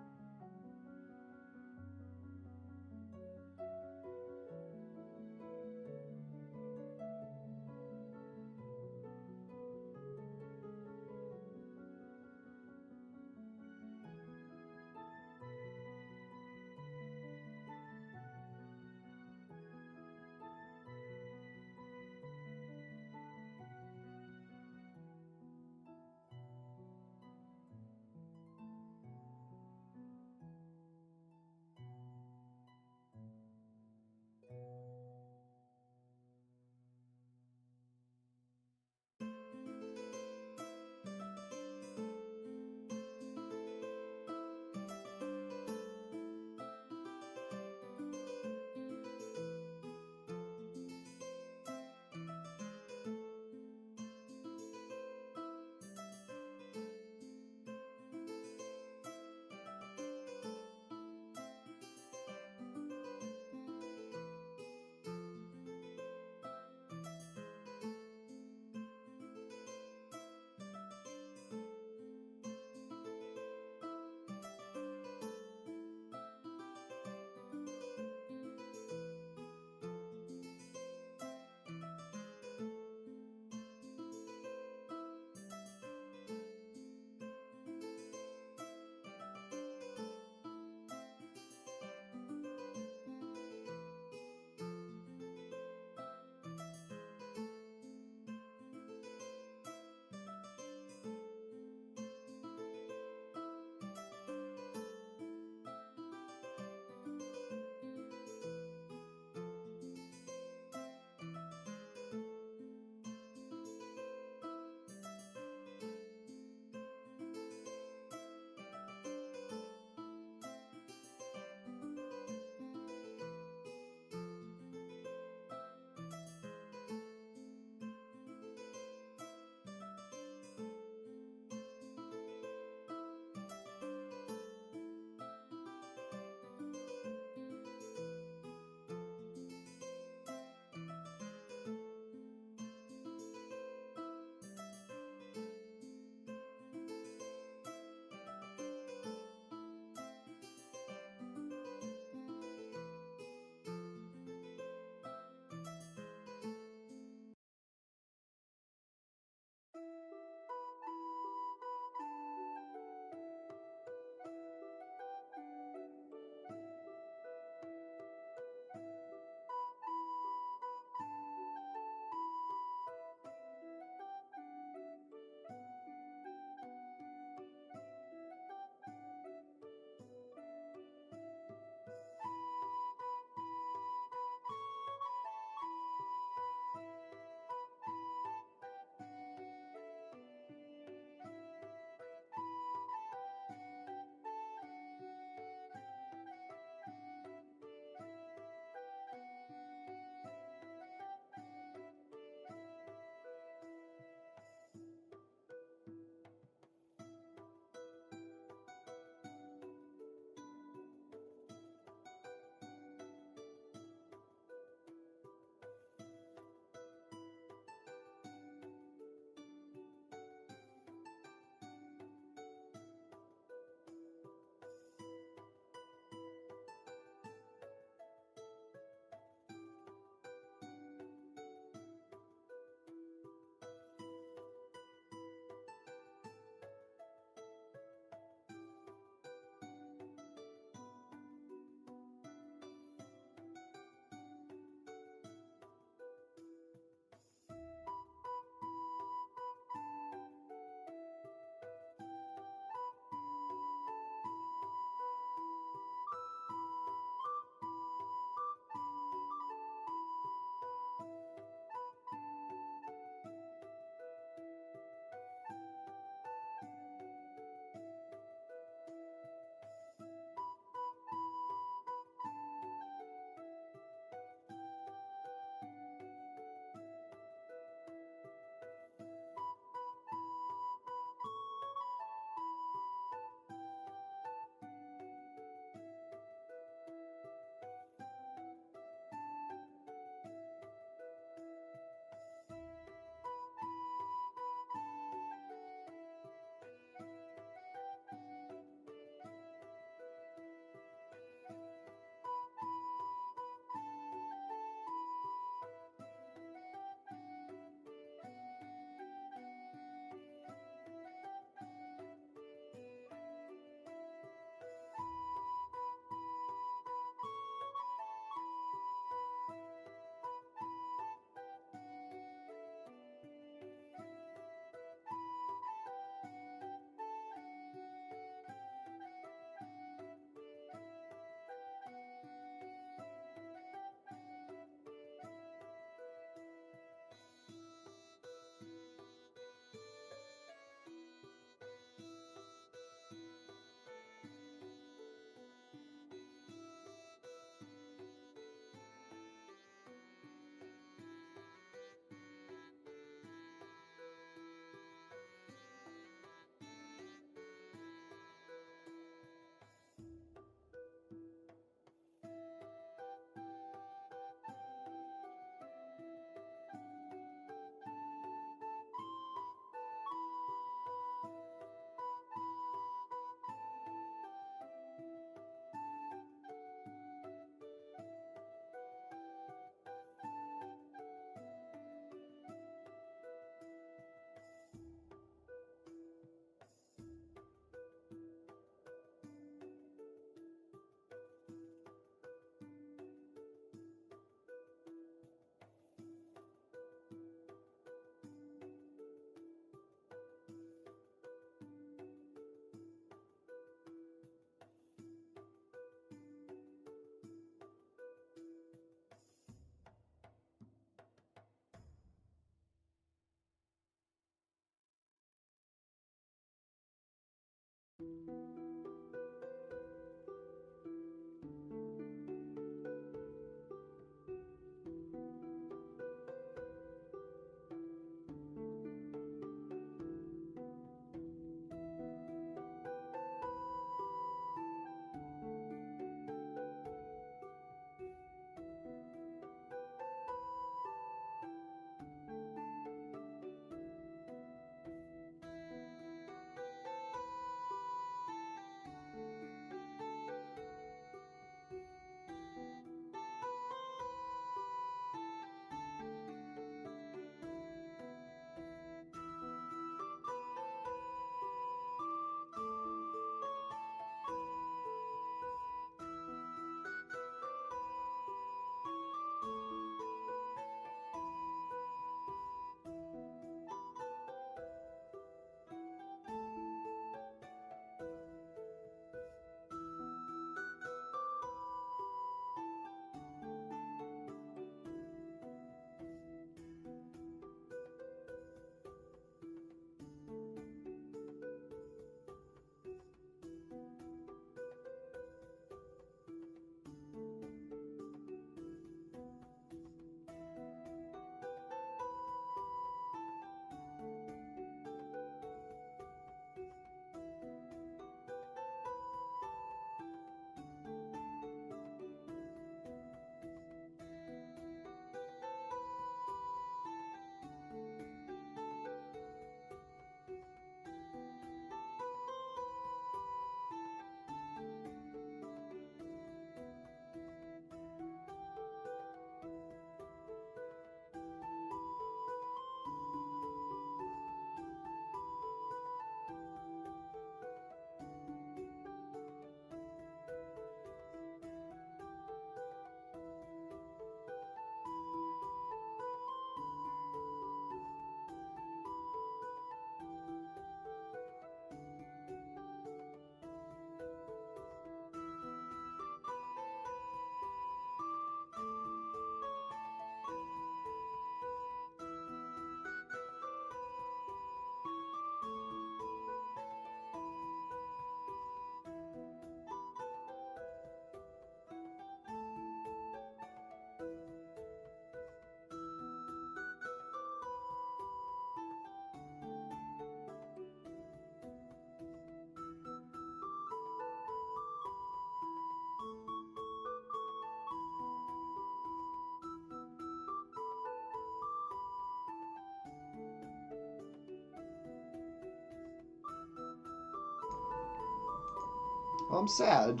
Well, I'm Sag.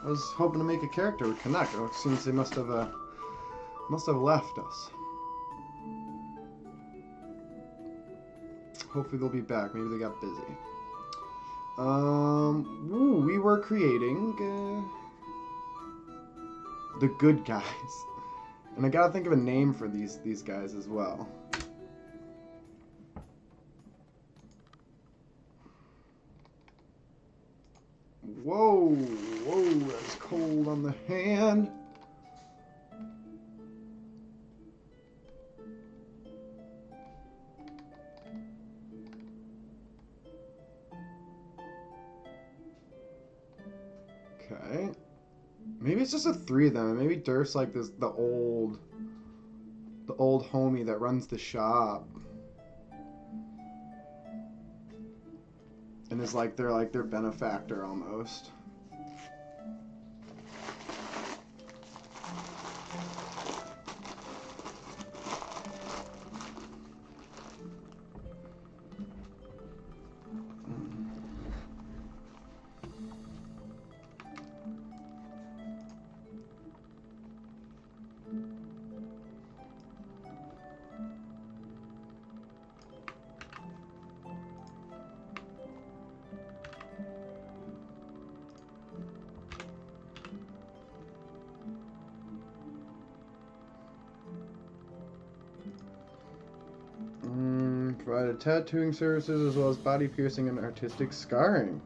I was hoping to make a character with connect. It seems they must have left us. Hopefully they'll be back. Maybe they got busy. We were creating the good guys, and I gotta think of a name for these guys as well. Whoa, that's cold on the hand. Okay. Maybe it's just the three of them. Maybe Durf's like this, the old homie that runs the shop. And is like their benefactor almost. Provided tattooing services as well as body piercing and artistic scarring.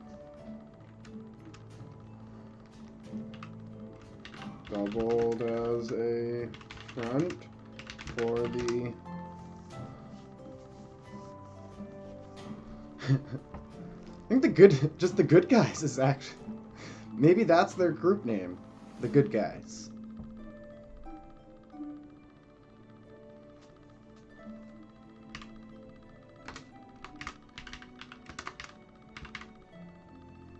Doubled as a front for the... I think just the good guys is actually... Maybe that's their group name. The good guys.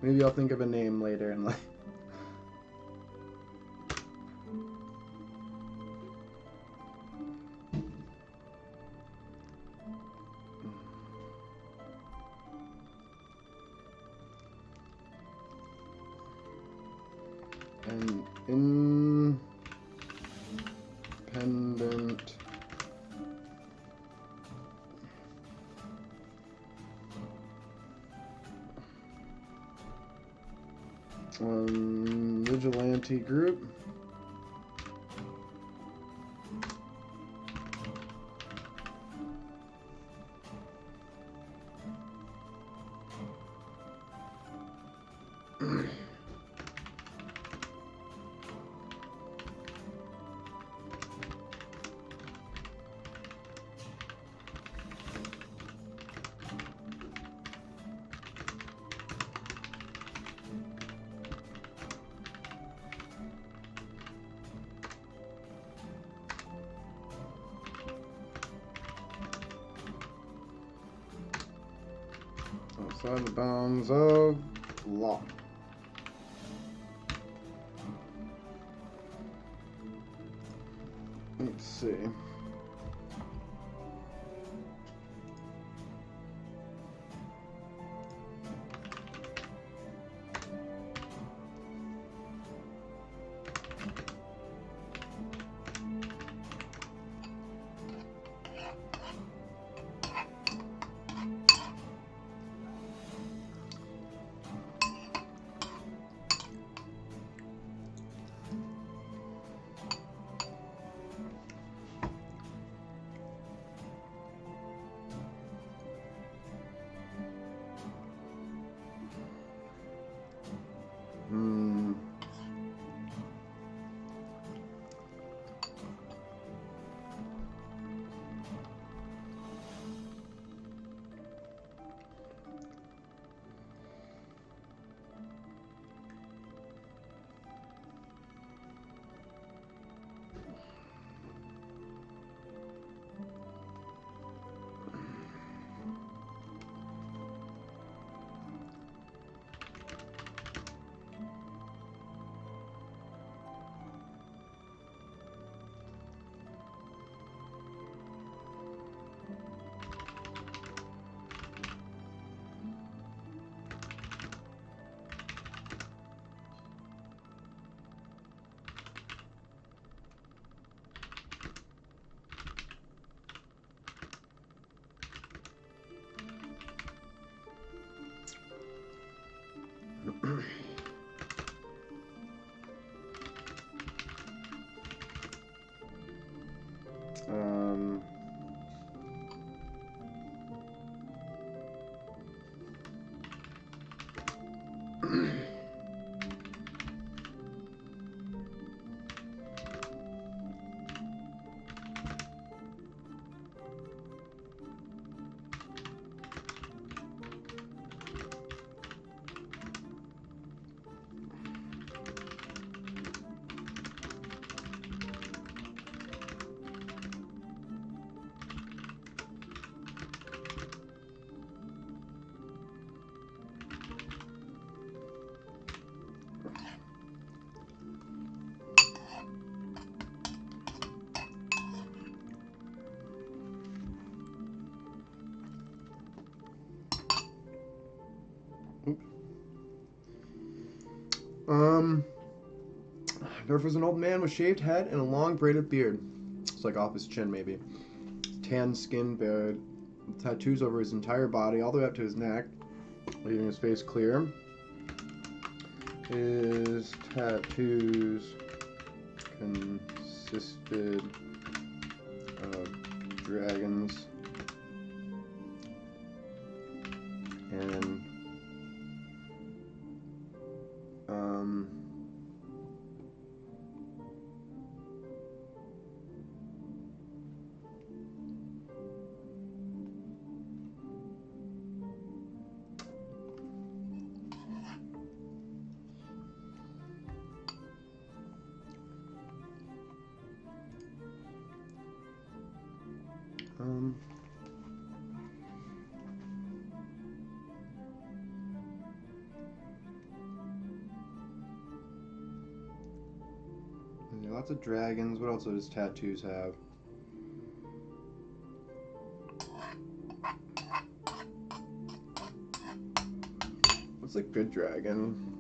Maybe I'll think of a name later in life. An independent vigilante group. Outside the bounds of law. Let's see. Um, There was an old man with shaved head and a long braided beard. It's like off his chin, maybe. Tan skin, beard, tattoos over his entire body, all the way up to his neck, leaving his face clear. His tattoos consisted of dragons and yeah, lots of dragons. What else do his tattoos have? What's a good dragon?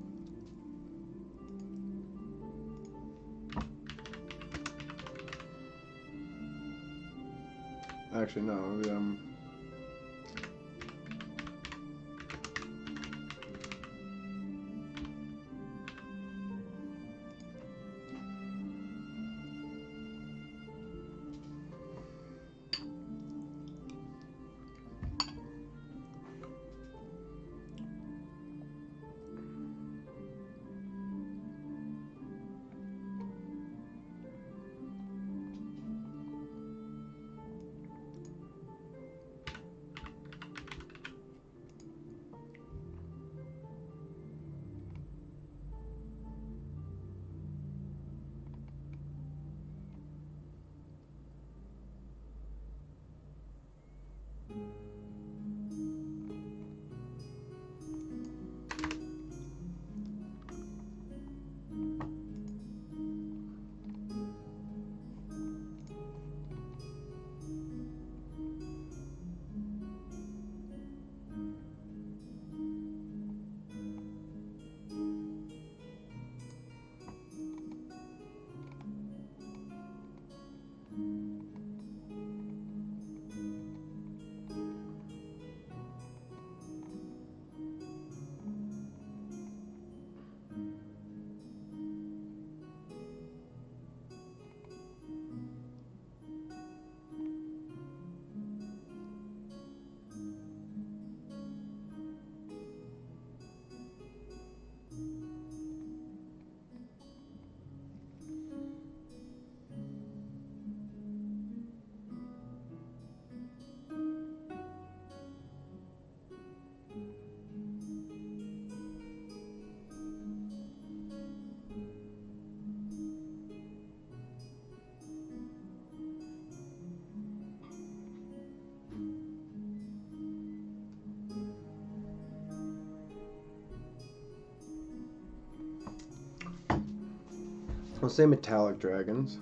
Actually, no. I'll say metallic dragons.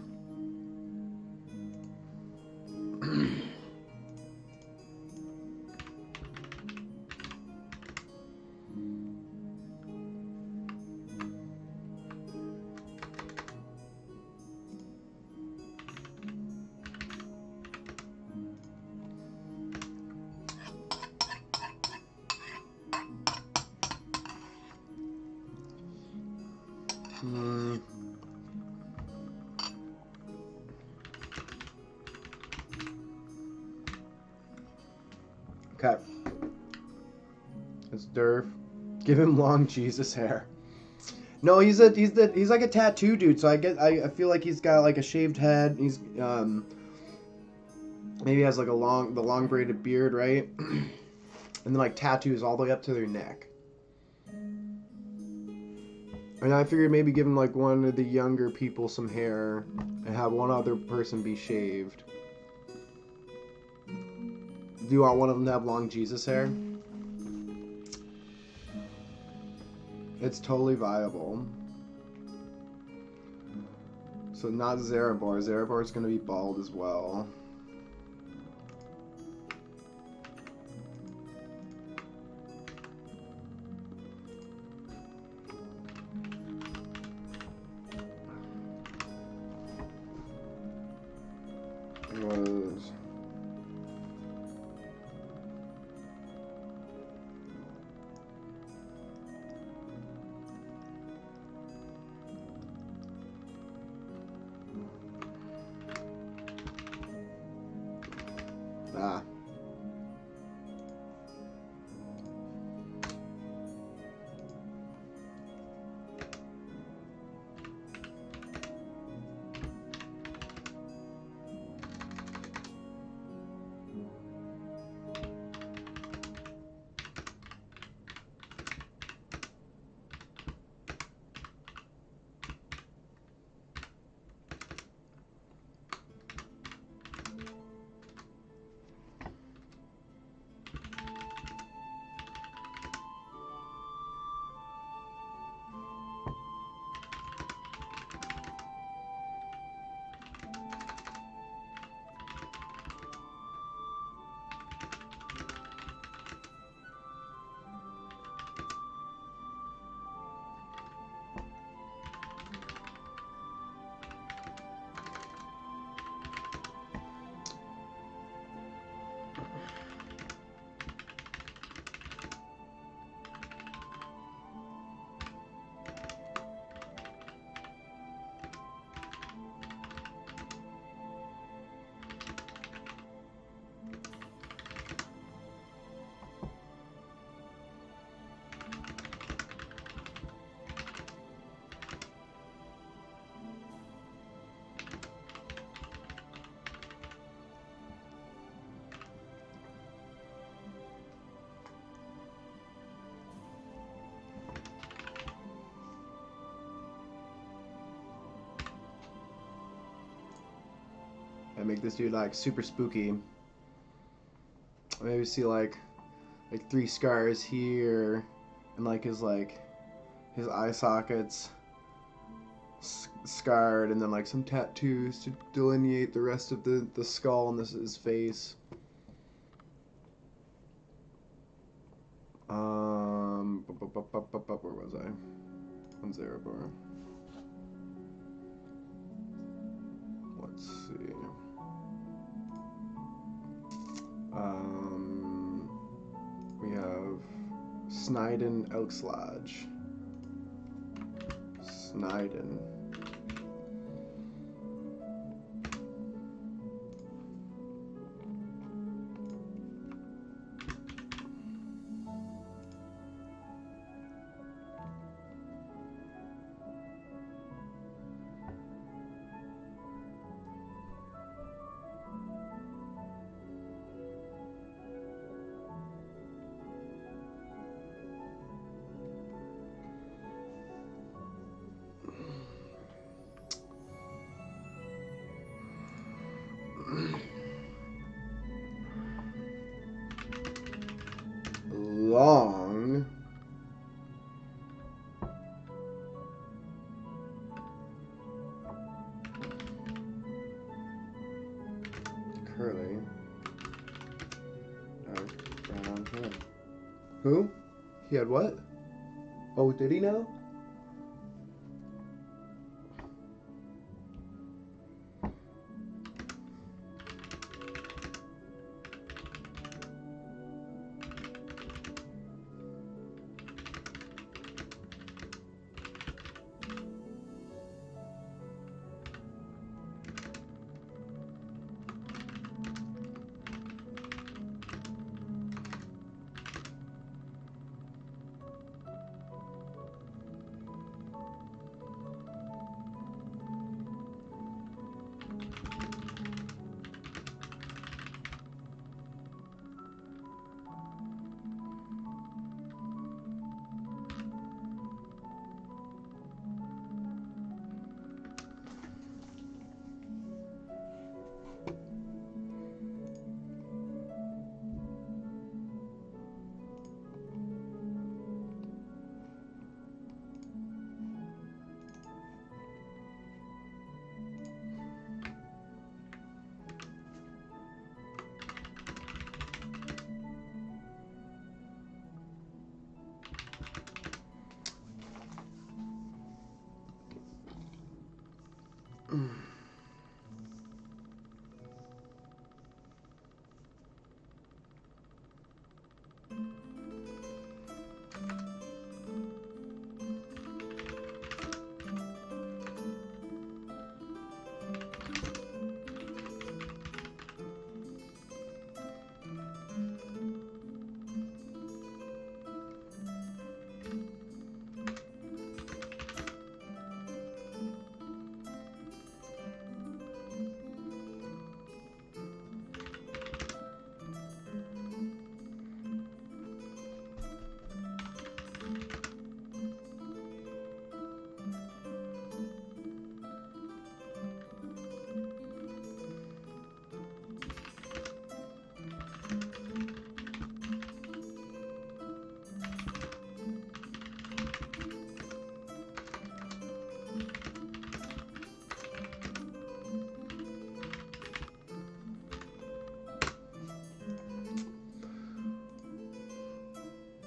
Okay. It's Durf. Give him long Jesus hair. No, he's like a tattoo dude. So I feel like he's got like a shaved head. He's maybe has like the long braided beard, right? And then like tattoos all the way up to their neck. And I figured maybe give him like one of the younger people some hair and have one other person be shaved. Do you want one of them to have long Jesus hair? It's totally viable. So not Zarabor. Zarabor's gonna be bald as well. Was I make this dude like super spooky. Maybe see like 3 scars here, and like his eye sockets scarred, and then like some tattoos to delineate the rest of the skull and his face. Where was I? On Zarabor. Let's see. We have Sniden Elks Lodge. Sniden. Long. Curly. Brown hair. Who? He had what? Oh, did he know?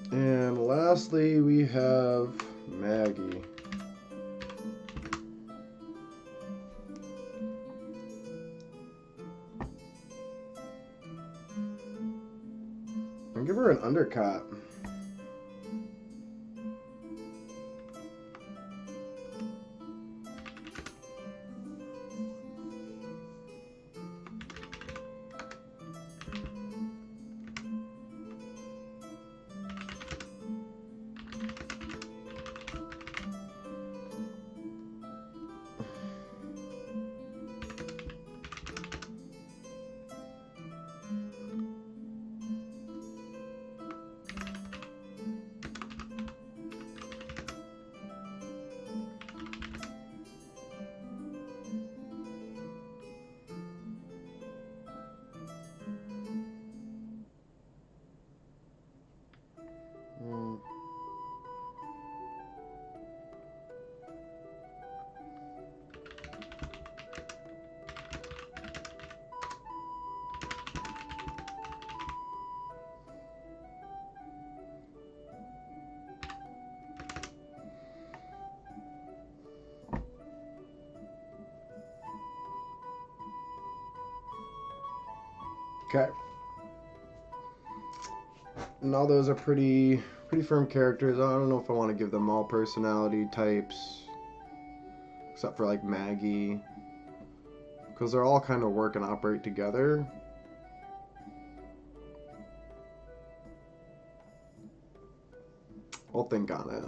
And lastly, we have Maggie. I'll give her an undercut. Okay. And all those are pretty firm characters. I don't know if I want to give them all personality types, except for like Maggie, because they're all kind of work and operate together. I'll think on it.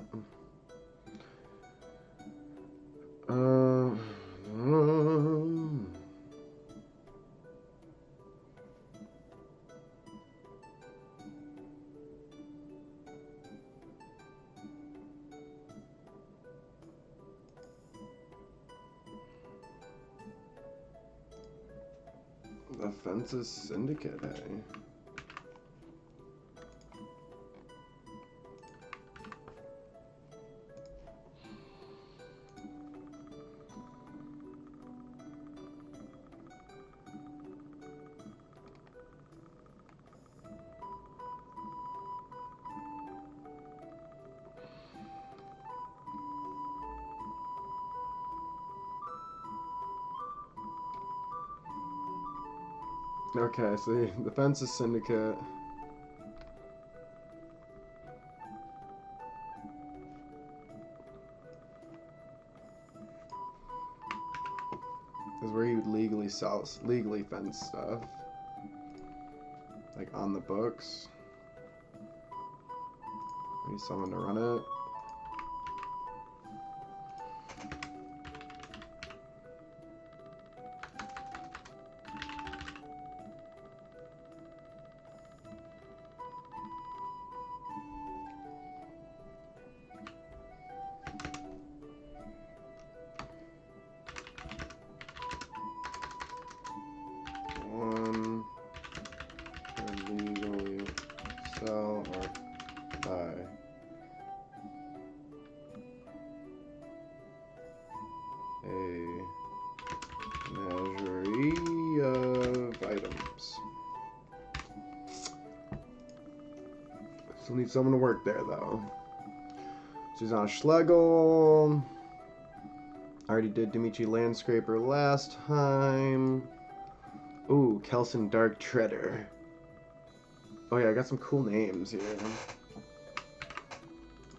The Fences Syndicate, hey? Okay, so the Fences Syndicate. Is where he would legally fence stuff. Like on the books. Need someone to run it. One can legally sell or buy a menagerie of items. Still need someone to work there though. She's on Schlegel. I already did Dimitri Landscraper last time. Ooh, Kelson Dark Treader. Oh yeah, I got some cool names here.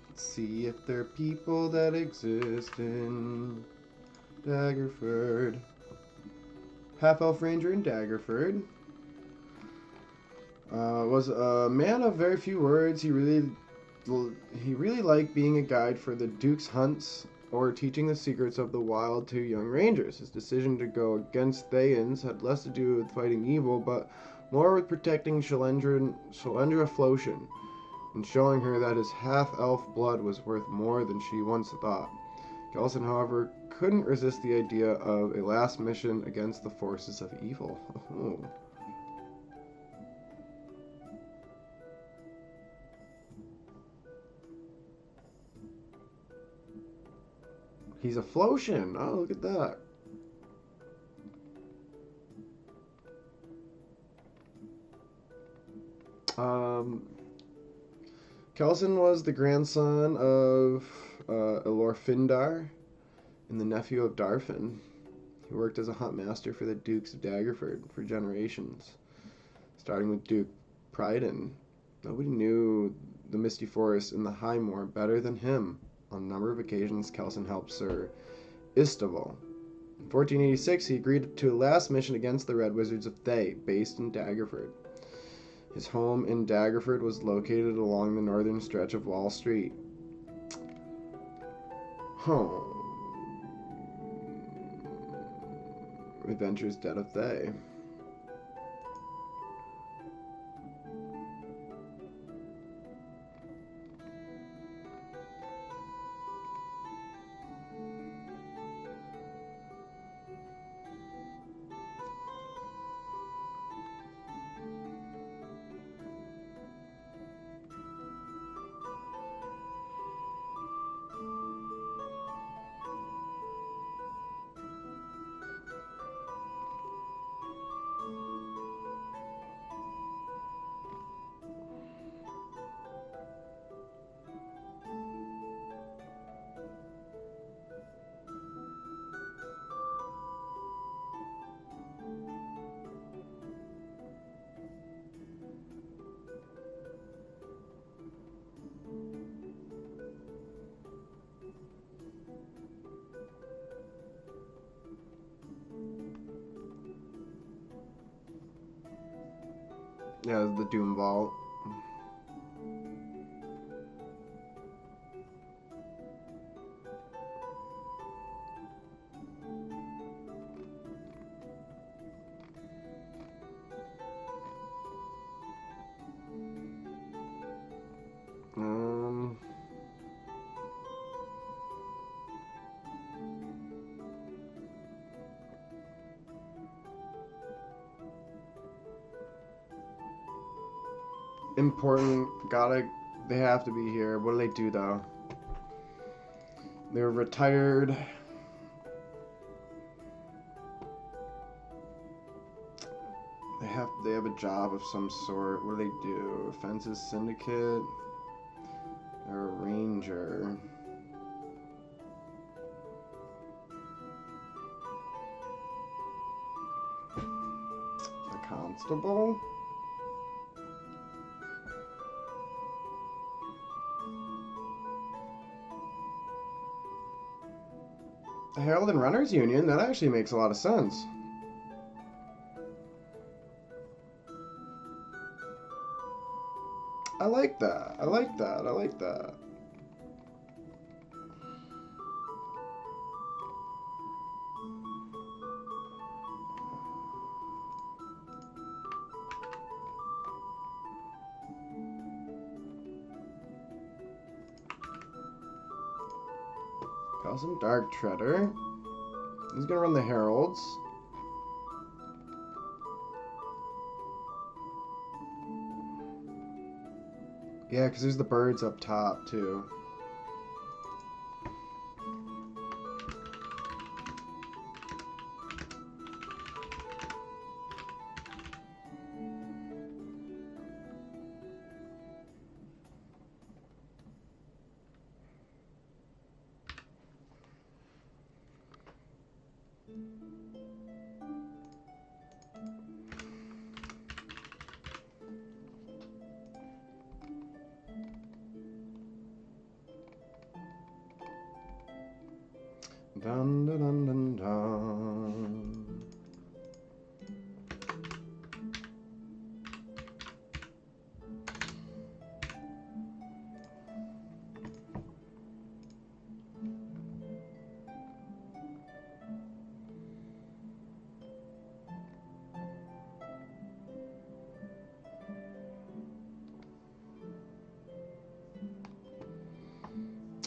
Let's see if there are people that exist in Daggerford. Half-elf ranger in Daggerford. Was a man of very few words. He really liked being a guide for the Duke's hunts or teaching the secrets of the wild to young rangers. His decision to go against Thayans had less to do with fighting evil, but more with protecting Shalendra Flotian and showing her that his half-elf blood was worth more than she once thought. Kelson, however, couldn't resist the idea of a last mission against the forces of evil. Oh. He's a Flotian. Oh, look at that. Kelson was the grandson of Elor Findar and the nephew of Darfin. He worked as a hunt master for the Dukes of Daggerford for generations, starting with Duke Pryden. Nobody knew the Misty Forest and the High Moor better than him. On a number of occasions, Kelson helped Sir Istaval. In 1486, he agreed to a last mission against the Red Wizards of Thay, based in Daggerford. His home in Daggerford was located along the northern stretch of Wall Street. Adventures Dead of Thay. Yeah, the Doom Vault. Important. They have to be here. What do they do though? They're retired. They have a job of some sort. What do they do? Fences Syndicate. They're a ranger. A constable. The Herald and Runners Union? That actually makes a lot of sense. I like that. I like that. I like that. Kelson Dark Treader. He's gonna run the Heralds. Yeah, because there's the birds up top, too. Dun dun dun dun dun.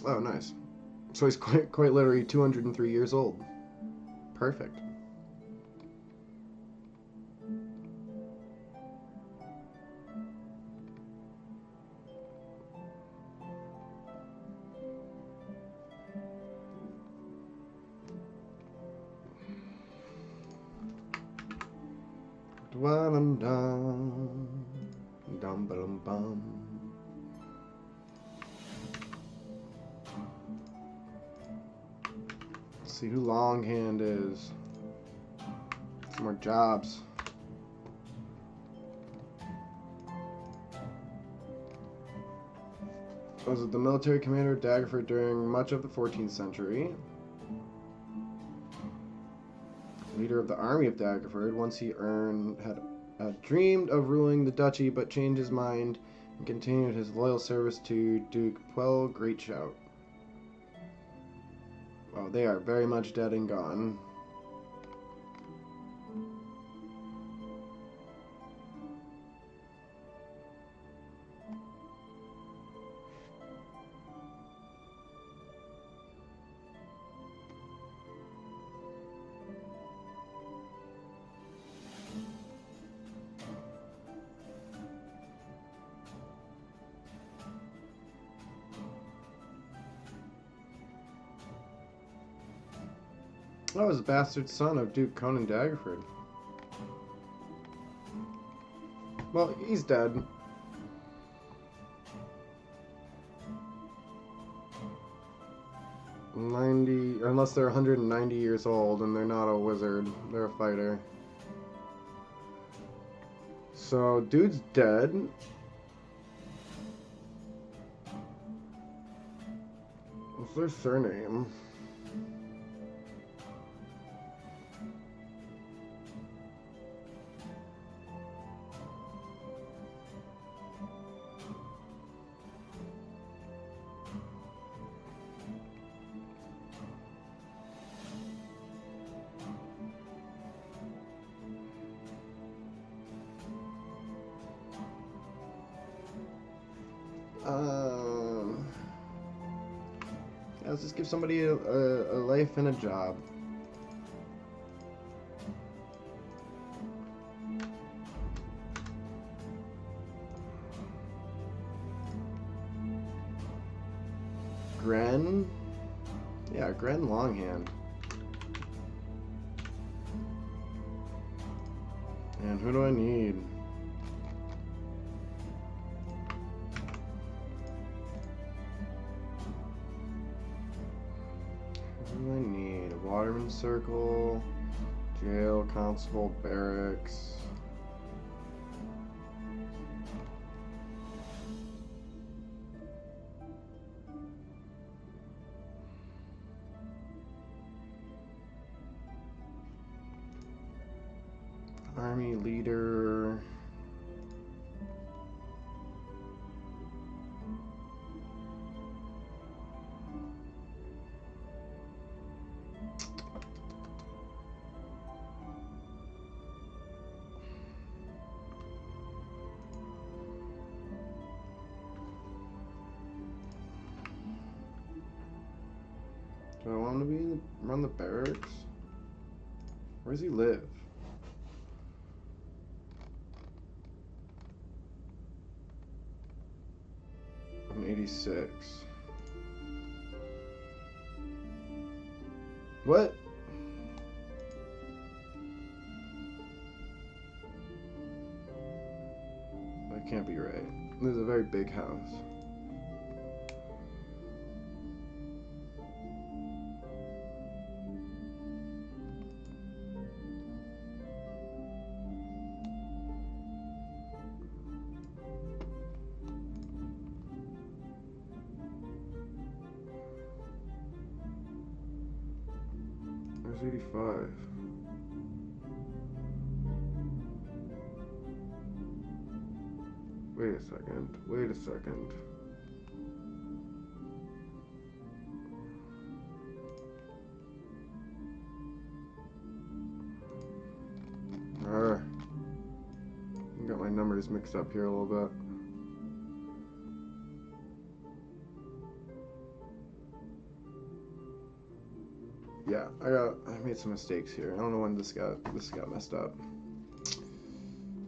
Oh, nice. So he's quite literally 203 years old. Perfect. Dum dum dum bum bum. Let's see who Longhand is. Some more jobs. Was the military commander of Daggerford during much of the 14th century. Leader of the army of Daggerford. Once he had dreamed of ruling the duchy, but changed his mind and continued his loyal service to Duke Puel Greatshout. Oh, they are very much dead and gone. I was a bastard son of Duke Conan Daggerford. Well, he's dead. 90, unless they're 190 years old and they're not a wizard, they're a fighter. So, dude's dead. What's their surname? Yeah, let's just give somebody a life and a job. Gren? Yeah, Gren Longhand. And who do I need? Waterman Circle, jail, constable, barracks. Army leader. Do I want him to run the barracks? Where does he live? I'm 86. What? That can't be right. This is a very big house. 85? Wait a second. Wait a second. Got my numbers mixed up here a little bit. Yeah, I made some mistakes here. I don't know when this got messed up.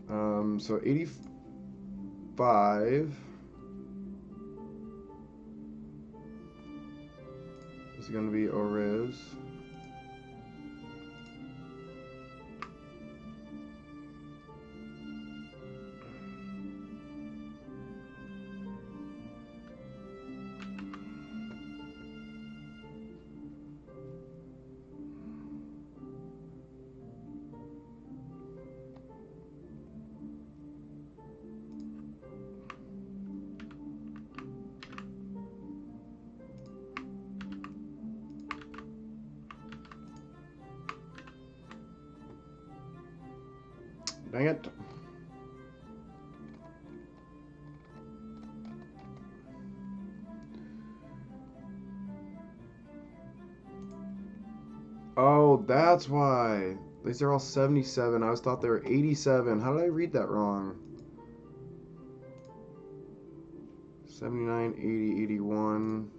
So 85 is going to be Oriz. Dang it. Oh, that's why. These are all 77. I always thought they were 87. How did I read that wrong? 79, 80, 81.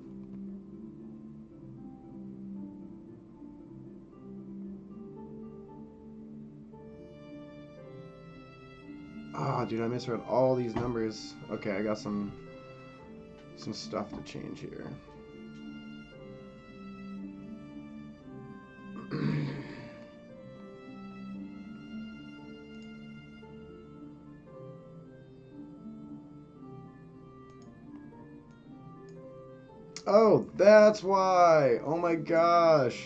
Ah, dude, I misread all these numbers. Okay, I got some stuff to change here. Oh, that's why. Oh my gosh.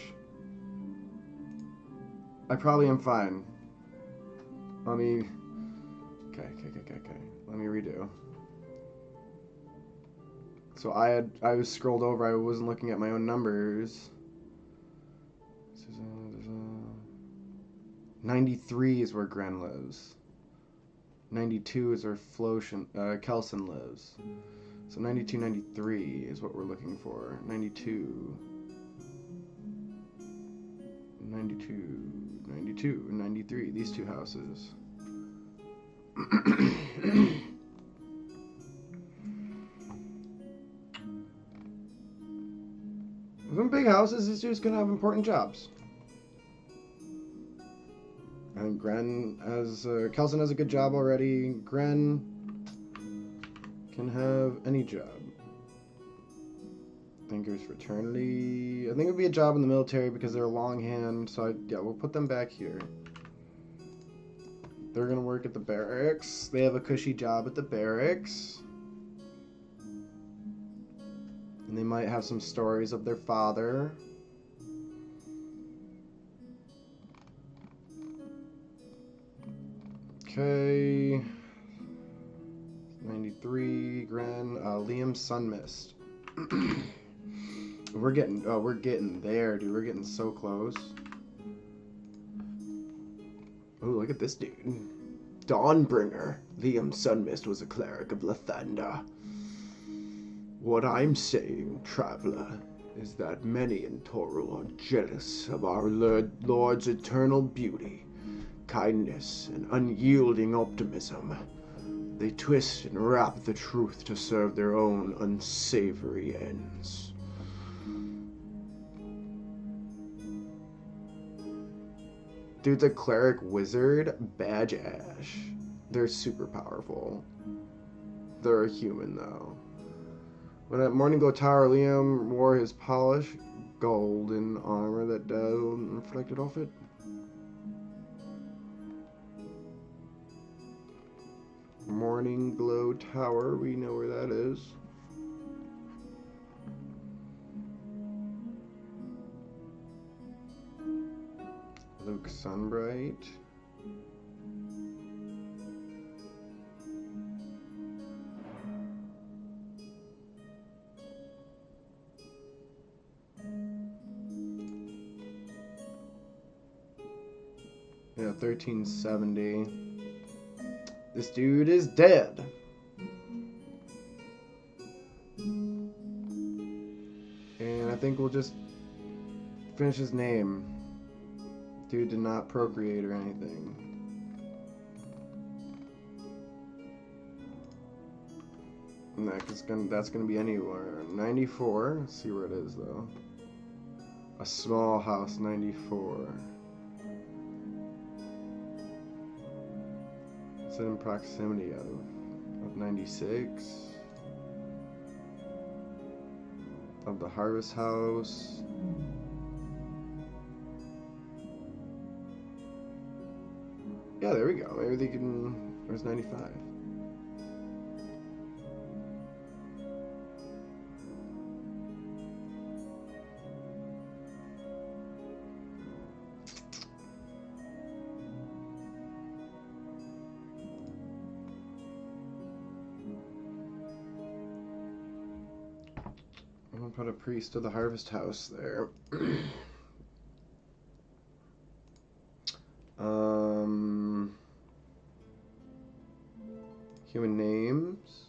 I probably am fine. Let me... Okay. Let me redo. So I was scrolled over. I wasn't looking at my own numbers. 93 is where Gren lives. 92 is where Kelson lives. So 92, 93 is what we're looking for. 92. 92, 92, and 93. These two houses. Some big houses, these dude's gonna have important jobs. And Gren has, Kelson has a good job already. Gren can have any job. Thinkers Fraternity. I think it would be a job in the military because they're a longhand, so yeah, we'll put them back here. They're gonna work at the barracks. They have a cushy job at the barracks. And they might have some stories of their father. Okay. 93, Gren, Liam Sunmist. we're getting there, dude. We're getting so close. Oh, look at this dude. Dawnbringer. Liam Sunmist was a cleric of Lathander. What I'm saying, traveler, is that many in Toril are jealous of our Lord's eternal beauty, kindness, and unyielding optimism. They twist and wrap the truth to serve their own unsavory ends. Dude's a cleric wizard, Badge Ash. They're super powerful. They're a human, though. When at Morningglow Tower, Liam wore his polished golden armor that dazzled and reflected off it. Morningglow Tower, we know where that is. Luke Sunbright. Yeah, 1370. This dude is dead. And I think we'll just finish his name. Dude did not procreate or anything. That's gonna be anywhere. 94. Let's see where it is though. A small house, 94. It's in proximity of 96. Of the harvest house. Yeah, there we go. Maybe they can. Where's 95? I'm gonna put a priest of the harvest house there. Human names.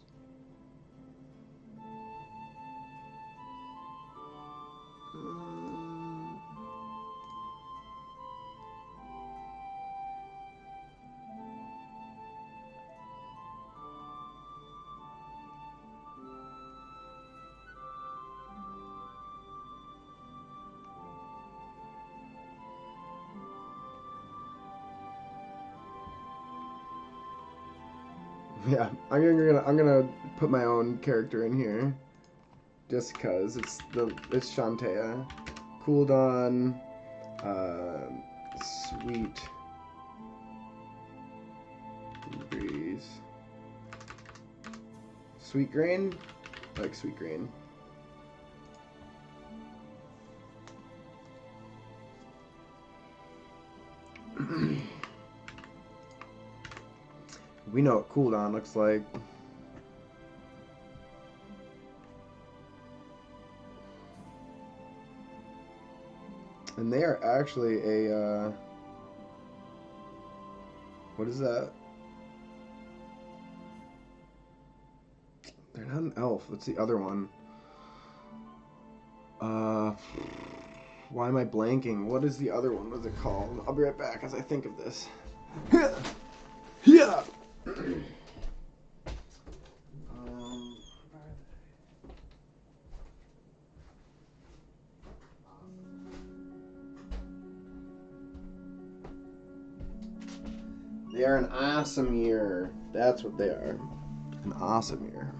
Yeah, I'm gonna put my own character in here, just cause it's Shantea, Cooldawn, Sweet Breeze, Sweet Grain, I like Sweet Grain. We know what Cooldawn looks like. And they are actually a, what is that? They're not an elf. What's the other one? Why am I blanking? What is the other one? What is it called? I'll be right back as I think of this. Yeah. They are an awesome year. That's what they are. An awesome year.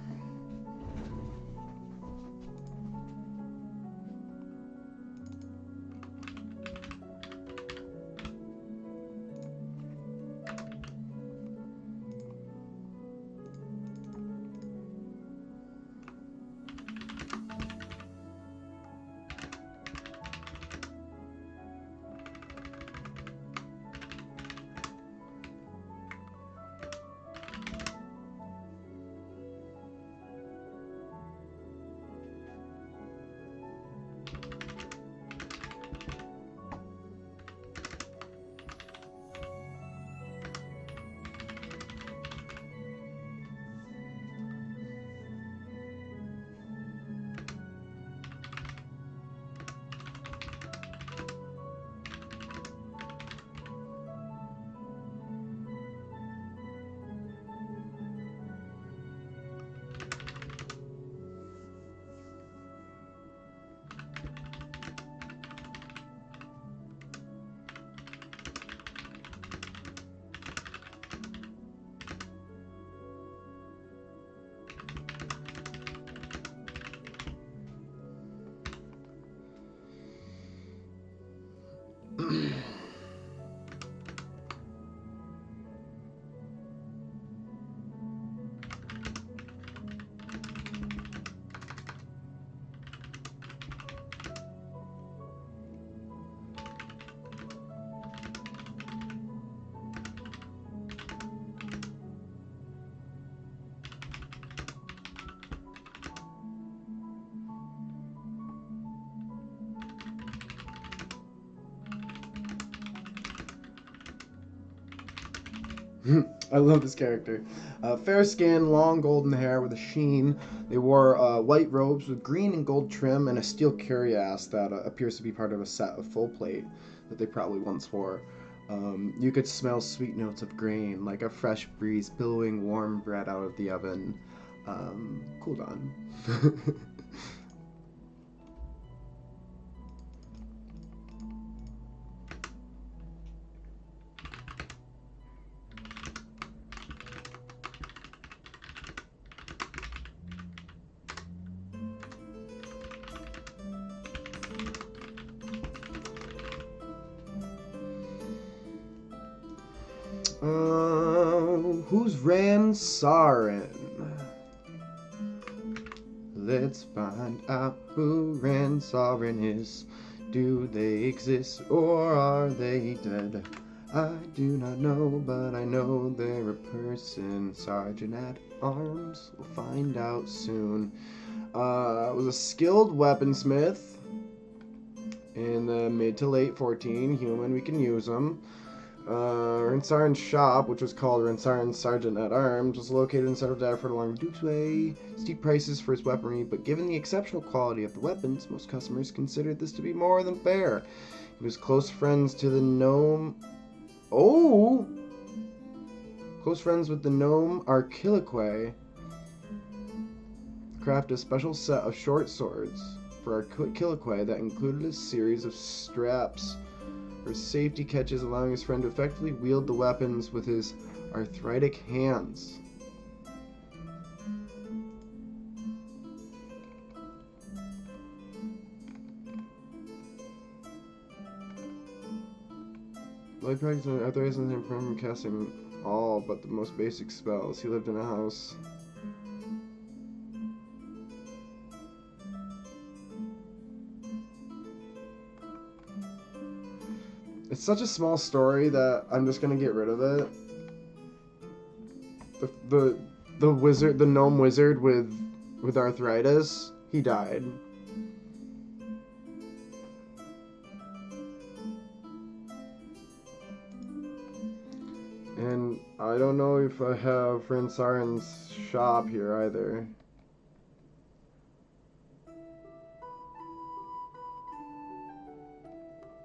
I love this character. Fair skin, long golden hair with a sheen. They wore white robes with green and gold trim and a steel cuirass that appears to be part of a set of full plate that they probably once wore. You could smell sweet notes of grain, like a fresh breeze billowing warm bread out of the oven. Cool on. Who's Ransarin? Let's find out who Ransarin is. Do they exist or are they dead? I do not know, but I know they're a person. Sergeant at Arms. We'll find out soon. Was a skilled weaponsmith in the mid to late 14. Human, we can use them. Ransarin's shop, which was called Ransarin's Sergeant at Arms, was located in central Daggerford along Duke's Way. Steep prices for his weaponry, but given the exceptional quality of the weapons, most customers considered this to be more than fair. He was close friends to the gnome. Oh! Close friends with the gnome Archilique. Craft a special set of short swords for Archilique that included a series of straps for safety catches, allowing his friend to effectively wield the weapons with his arthritic hands. Life practice and authorizing him from casting all but the most basic spells. He lived in a house. It's such a small story that I'm just gonna get rid of it. The wizard, the gnome wizard with arthritis, he died. And I don't know if I have Ransarin's shop here either.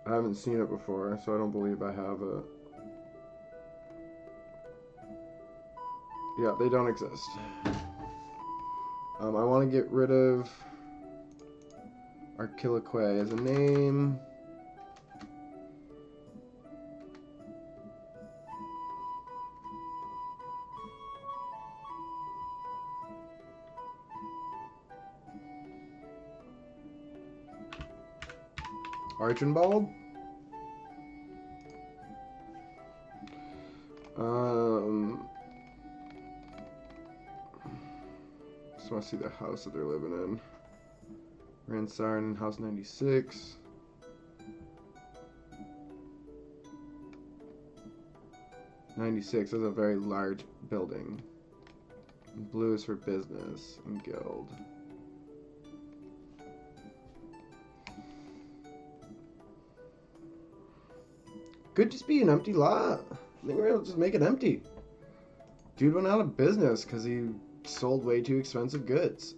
I haven't seen it before, so I don't believe I have it. Yeah, they don't exist. I want to get rid of Archilique as a name. Archinbald? Just want to see the house that they're living in. Ransarin, house 96. That's a very large building. Blue is for business and guild. Could just be an empty lot. I think we're gonna just make it empty. Dude went out of business because he sold way too expensive goods.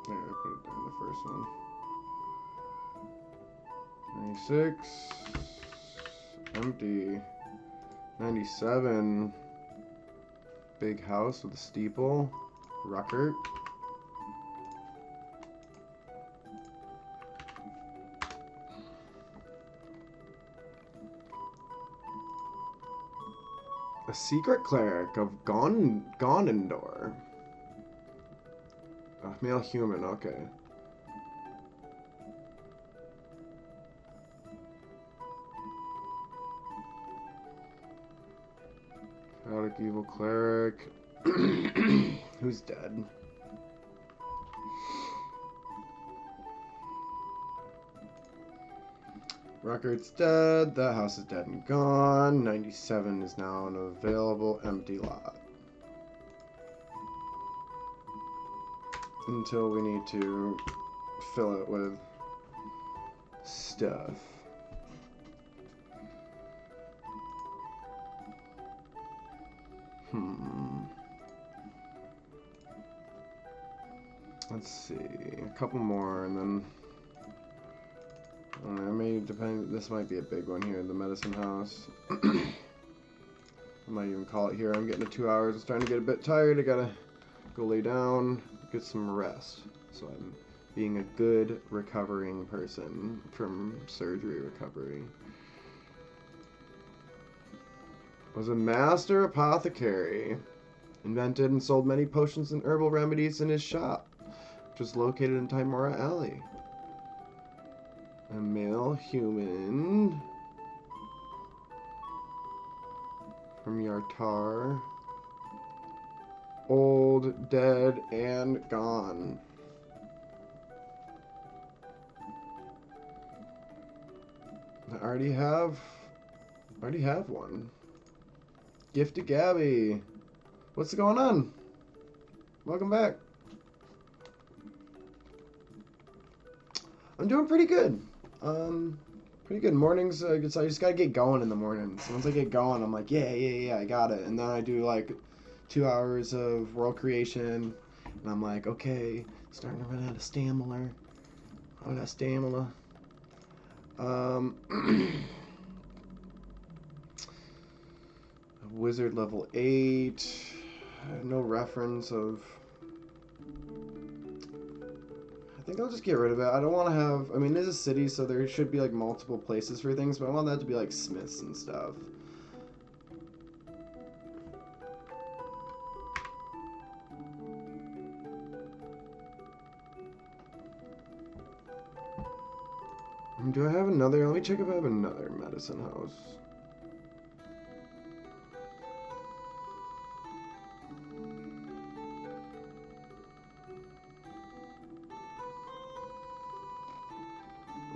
There, I put it there in the first one. 96. Empty. 97. Big house with a steeple. Ruckert. A secret cleric of Gondendor. Male human, okay. Chaotic evil cleric. Who's dead? Record's dead. That house is dead and gone. 97 is now an available empty lot. Until we need to fill it with stuff. Let's see, a couple more, and then I don't know, may depend. This might be a big one here, the medicine house. I might even call it here. I'm getting to 2 hours. I'm starting to get a bit tired. I gotta go lay down, get some rest. So I'm being a good recovering person from surgery recovery. Was a master apothecary. Invented and sold many potions and herbal remedies in his shop, which was located in Timora Alley. A male human from Yartar. Old, dead, and gone. I already have one. Gift to Gabby. What's going on? Welcome back. I'm doing pretty good. Pretty good. Mornings, I just gotta get going in the mornings. Once I get going, I'm like, yeah, I got it. And then I do like 2 hours of world creation, and I'm like, okay, starting to run out of stamina. I got stamina. Wizard level 8. No reference of. I think I'll just get rid of it. I don't want to have. I mean, there's a city, so there should be like multiple places for things, but I want that to be like smiths and stuff. Do I have another? Let me check if I have another medicine house.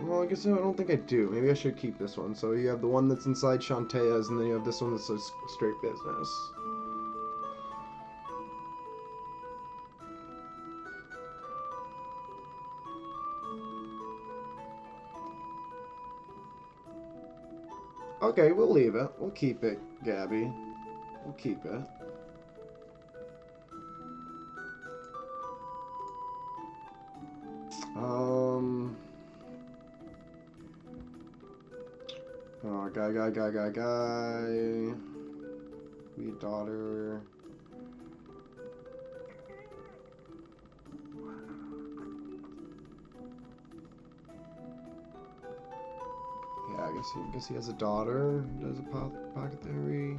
Well, I guess I don't think I do. Maybe I should keep this one. So you have the one that's inside Shantaea's, and then you have this one that's a straight business. Okay, we'll leave it. We'll keep it, Gabby. We'll keep it. Oh, guy. We a daughter. Yeah, I guess he has a daughter. Does apothecary.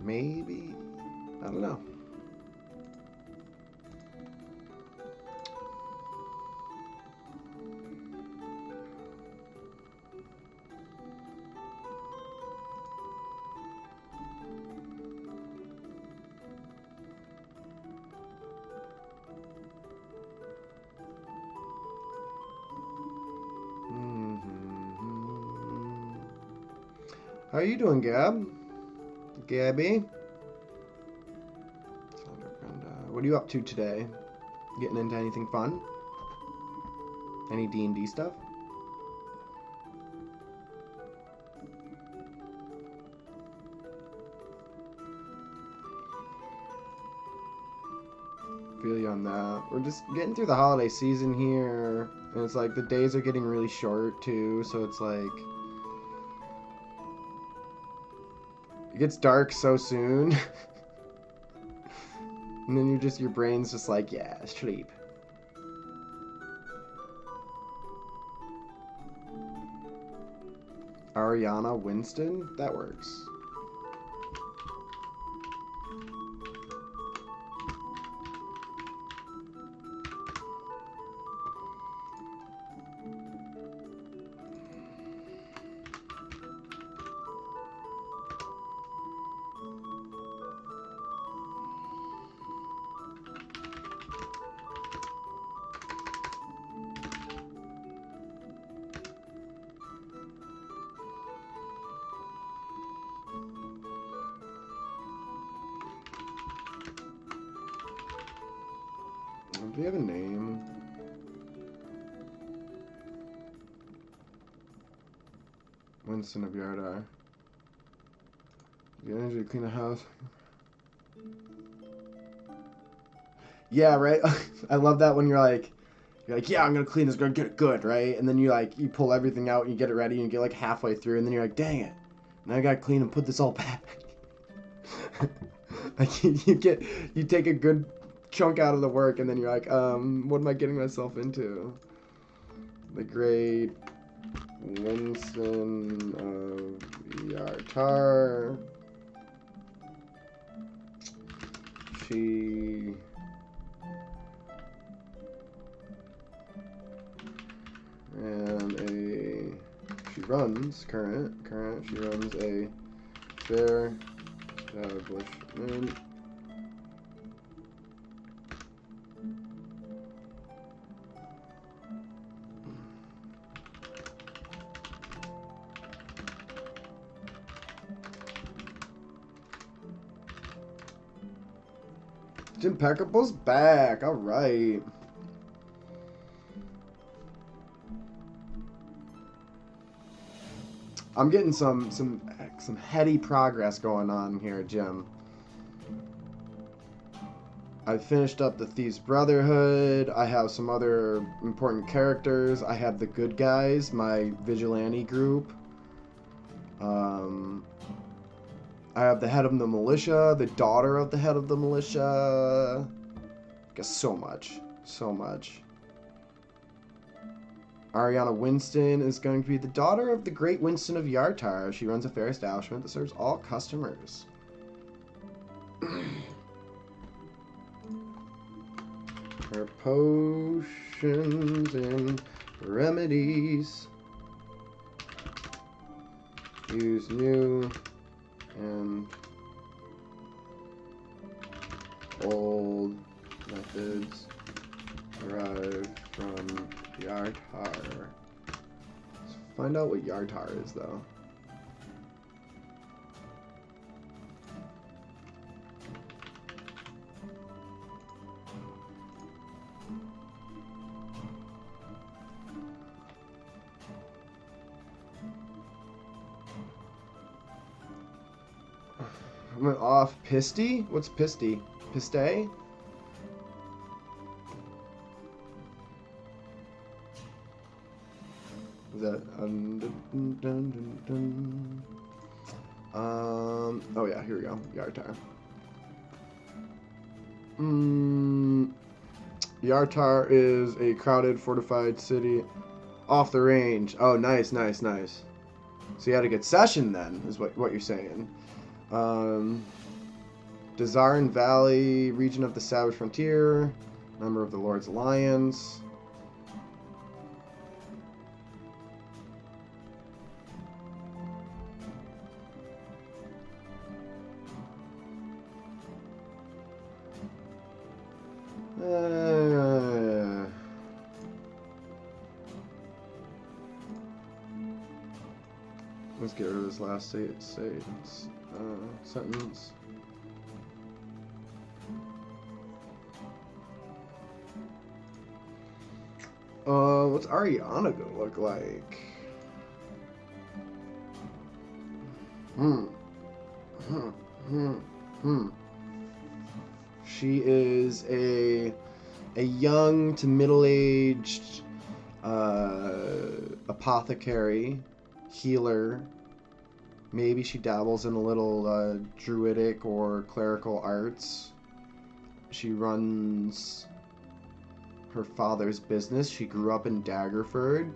Maybe. I don't know. How are you doing, Gabby? What are you up to today? Getting into anything fun? Any D&D stuff? Feel you on that. We're just getting through the holiday season here, and it's like the days are getting really short too, so it's like it gets dark so soon. And then your brain's just like, yeah, sleep. Ariana Winston? That works. Do you have a name? Winston of Yardar. Get energy to clean the house. Yeah, right? I love that when you're like, yeah, I'm gonna clean this, gonna get it good, right? And then you pull everything out and you get it ready and you get like halfway through and then you're like, dang it, now I gotta clean and put this all back. Like you take a good chunk out of the work and then you're like, what am I getting myself into? The great Winston of Yartar. She runs she runs a fair establishment Impeccable's back. All right. I'm getting some heady progress going on here, Jim. I finished up the Thieves Brotherhood. I have some other important characters. I have the good guys, my vigilante group. I have the head of the militia, the daughter of the head of the militia. Got so much. Ariana Winston is going to be the daughter of the great Winston of Yartar. She runs a fair establishment that serves all customers. Her potions and remedies use new and old methods derived from Yartar. Let's find out what Yartar is, though. I went off Pisty? What's Pisty? Piste? Is that oh yeah, here we go. Yartar. Yartar is a crowded, fortified city off the range. Oh, nice. So you had a good session then, is what you're saying. Dezarin Valley, region of the Savage Frontier, member of the Lord's Alliance. Let's get rid of this last sentence. What's Ariana gonna look like? She is a young to middle-aged apothecary, healer. Maybe she dabbles in a little druidic or clerical arts. She runs her father's business. She grew up in Daggerford,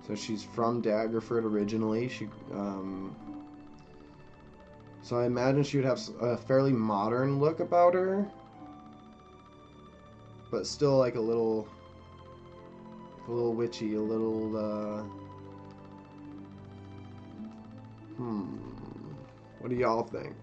so she's from Daggerford originally. So I imagine she would have a fairly modern look about her, but still like a little witchy, a little what do y'all think?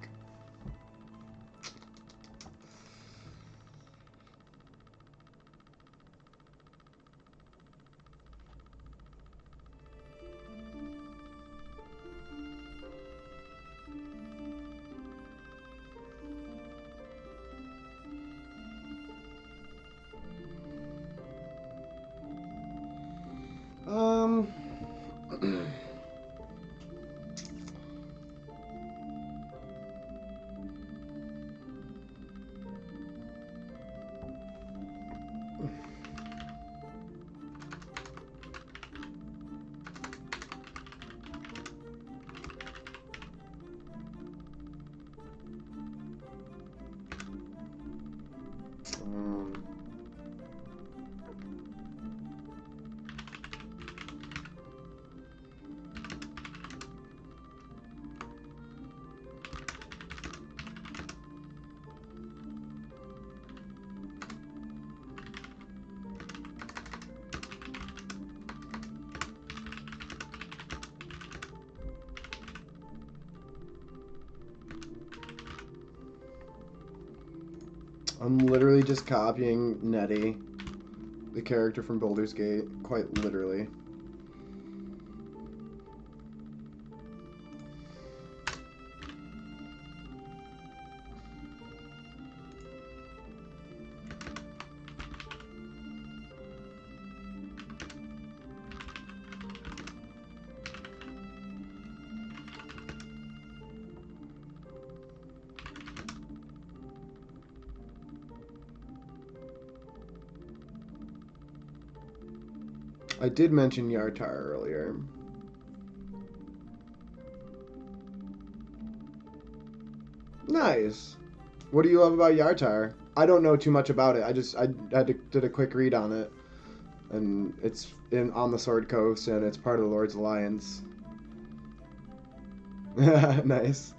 I'm literally just copying Nettie, the character from Baldur's Gate, quite literally. I did mention Yartar earlier. Nice. What do you love about Yartar? I don't know too much about it. I did a quick read on it, and it's on the Sword Coast, and it's part of the Lord's Alliance. Nice.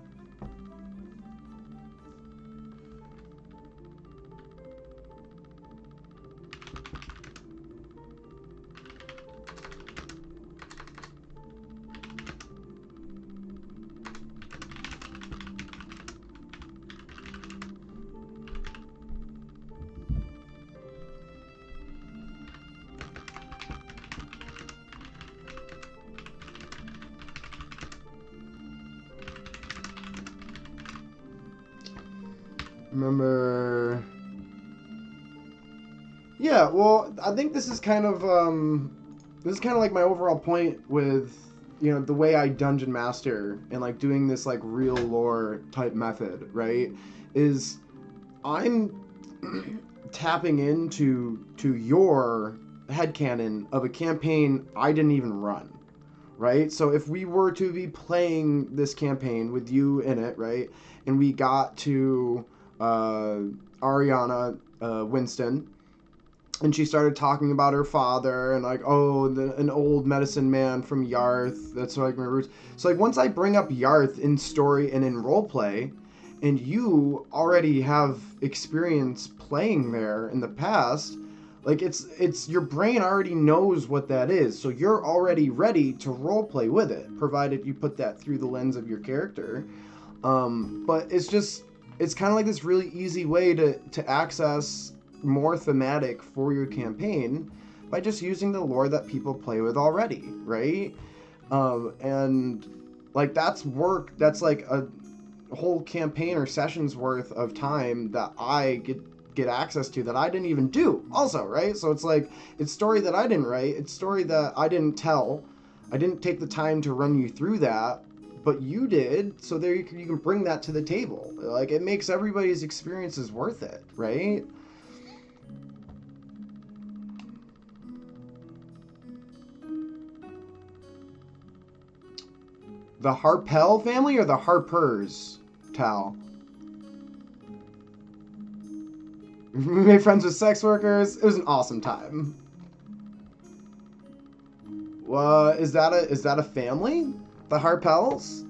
Remember... Yeah, well, I think this is kind of like my overall point with, you know, the way I dungeon master and like doing this like real lore type method, right? Is I'm tapping into your headcanon of a campaign I didn't even run, right? So if we were to be playing this campaign with you in it, right, and we got to Ariana Winston, and she started talking about her father and like, oh, an old medicine man from Yarth. That's like my roots. So like once I bring up Yarth in story and in roleplay, and you already have experience playing there in the past, like it's your brain already knows what that is, so you're already ready to roleplay with it, provided you put that through the lens of your character. But it's kind of like this really easy way to access more thematic for your campaign by just using the lore that people play with already, right? And like that's that's like a whole campaign or sessions worth of time that I get access to that I didn't even do also, right? So it's like, it's story that I didn't write, it's story that I didn't tell, I didn't take the time to run you through that, but you did, so there you can bring that to the table. Like, it makes everybody's experiences worth it, right? The Harpel family or the Harpers, Tal? We made friends with sex workers. It was an awesome time. Is that a family? The Harpels?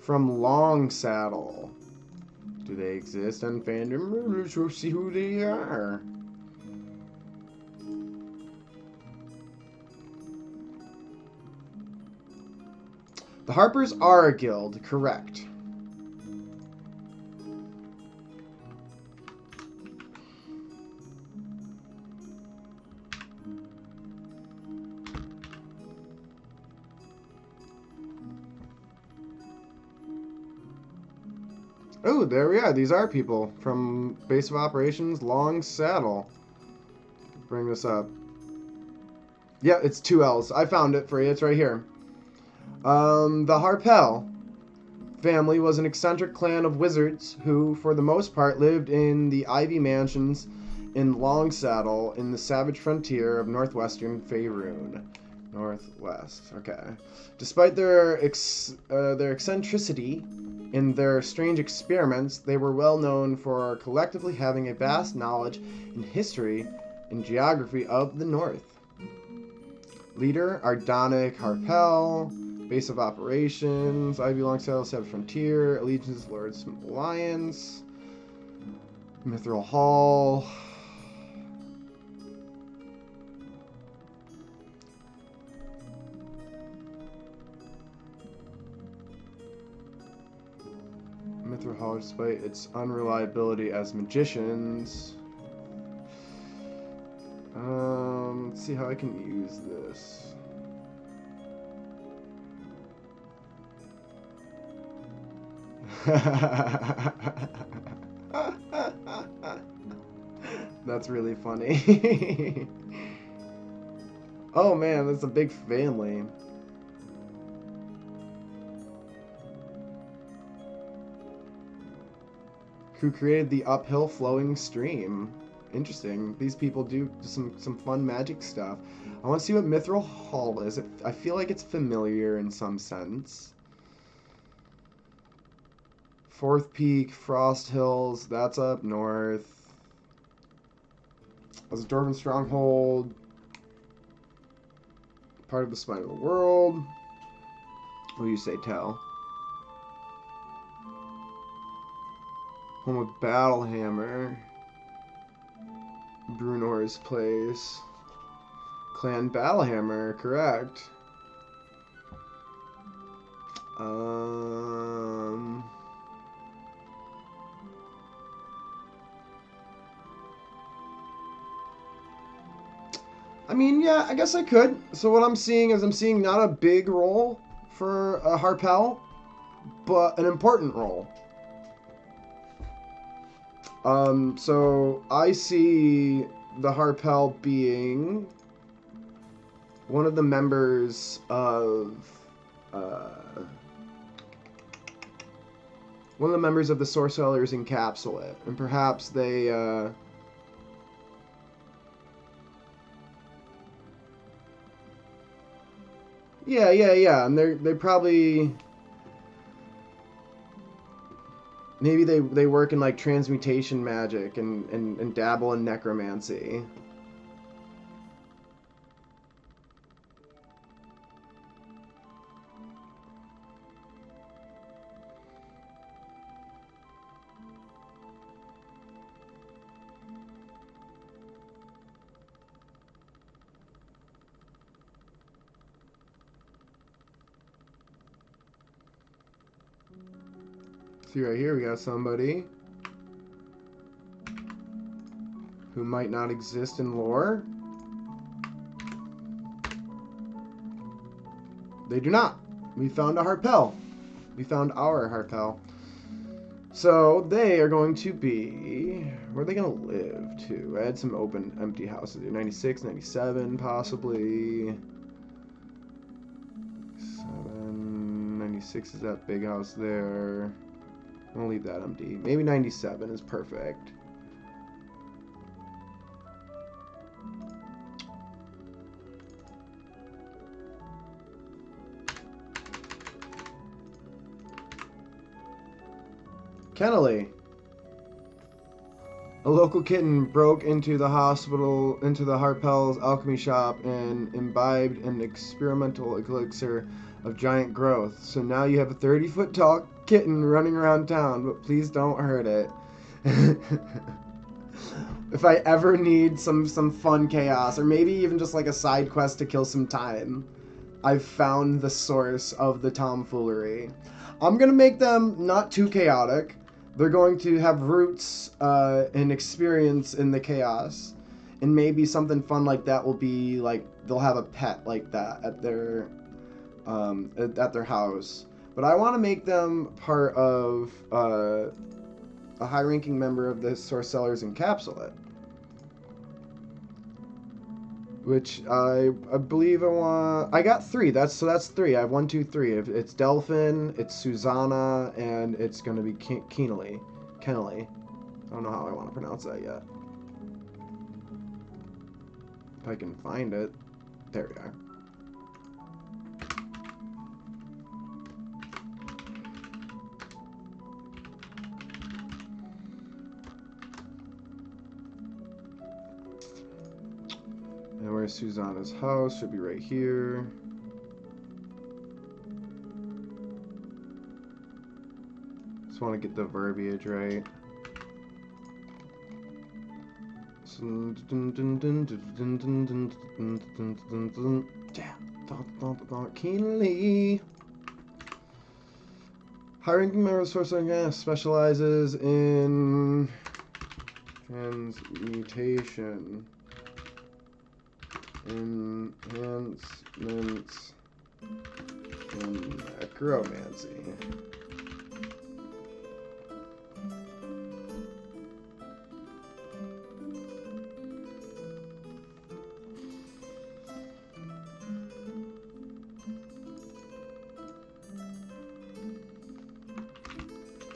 From Long Saddle. Do they exist on fandom? Let's see who they are. The Harpers are a guild, correct. Oh, there we are. These are people from Base of Operations, Long Saddle. Bring this up. Yeah, it's 2 L's. I found it for you. It's right here. The Harpel family was an eccentric clan of wizards who, for the most part, lived in the Ivy Mansions in Long Saddle in the savage frontier of northwestern Faerun. Northwest. Okay. Despite their eccentricity in their strange experiments, they were well known for collectively having a vast knowledge in history and geography of the North. Leader, Ardonic Harpel. Base of Operations, Ivy Long Saddle, Savage Frontier, Allegiance, Lord's Alliance, Mithril Hall. Mithril college despite its unreliability as magicians. Let's see how I can use this. That's really funny. Oh man, that's a big family. Who created the uphill flowing stream? Interesting. These people do some fun magic stuff. I want to see what Mithril Hall is. I feel like it's familiar in some sense. Fourth Peak, Frost Hills, that's up north. As a Dwarven stronghold. Part of the spine of the world. What do you say, Tell? Home of Battlehammer. Brunor's place. Clan Battlehammer, correct. I mean, yeah, I guess I could. So what I'm seeing is not a big role for a Harpel, but an important role. So I see the Harpel being one of the members of the Sorcellers Encapsulate, and perhaps they yeah, and they probably maybe they work in like transmutation magic and dabble in necromancy. See right here, we got somebody who might not exist in lore. They do not. We found a Harpel. We found our Harpel. So they are going to be... Where are they going to live, too? I had some open, empty houses here. 96, 97, possibly. 96 is that big house there. I'm going to leave that empty. Maybe 97 is perfect. Kennelly. A local kitten broke into the Harpel's alchemy shop and imbibed an experimental elixir of giant growth. So now you have a 30-foot tall kitten running around town, but please don't hurt it. If I ever need some fun chaos, or maybe even just like a side quest to kill some time, I've found the source of the tomfoolery. I'm gonna make them not too chaotic. They're going to have roots and experience in the chaos, and maybe something fun like that will be like they'll have a pet like that at their house. But I want to make them part of a high-ranking member of the Sorcellers Encapsulate, which I believe I want. I got 3. That's 3. I have 1, 2, 3. It's Delphin, it's Susanna, and it's gonna be Kennelly. I don't know how I want to pronounce that yet. If I can find it. There we are. And where's Susanna's house? Should be right here. Just want to get the verbiage right. Damn. Keenly. High-ranking member of the Sorcerer specializes in transmutation, enhancements, and necromancy.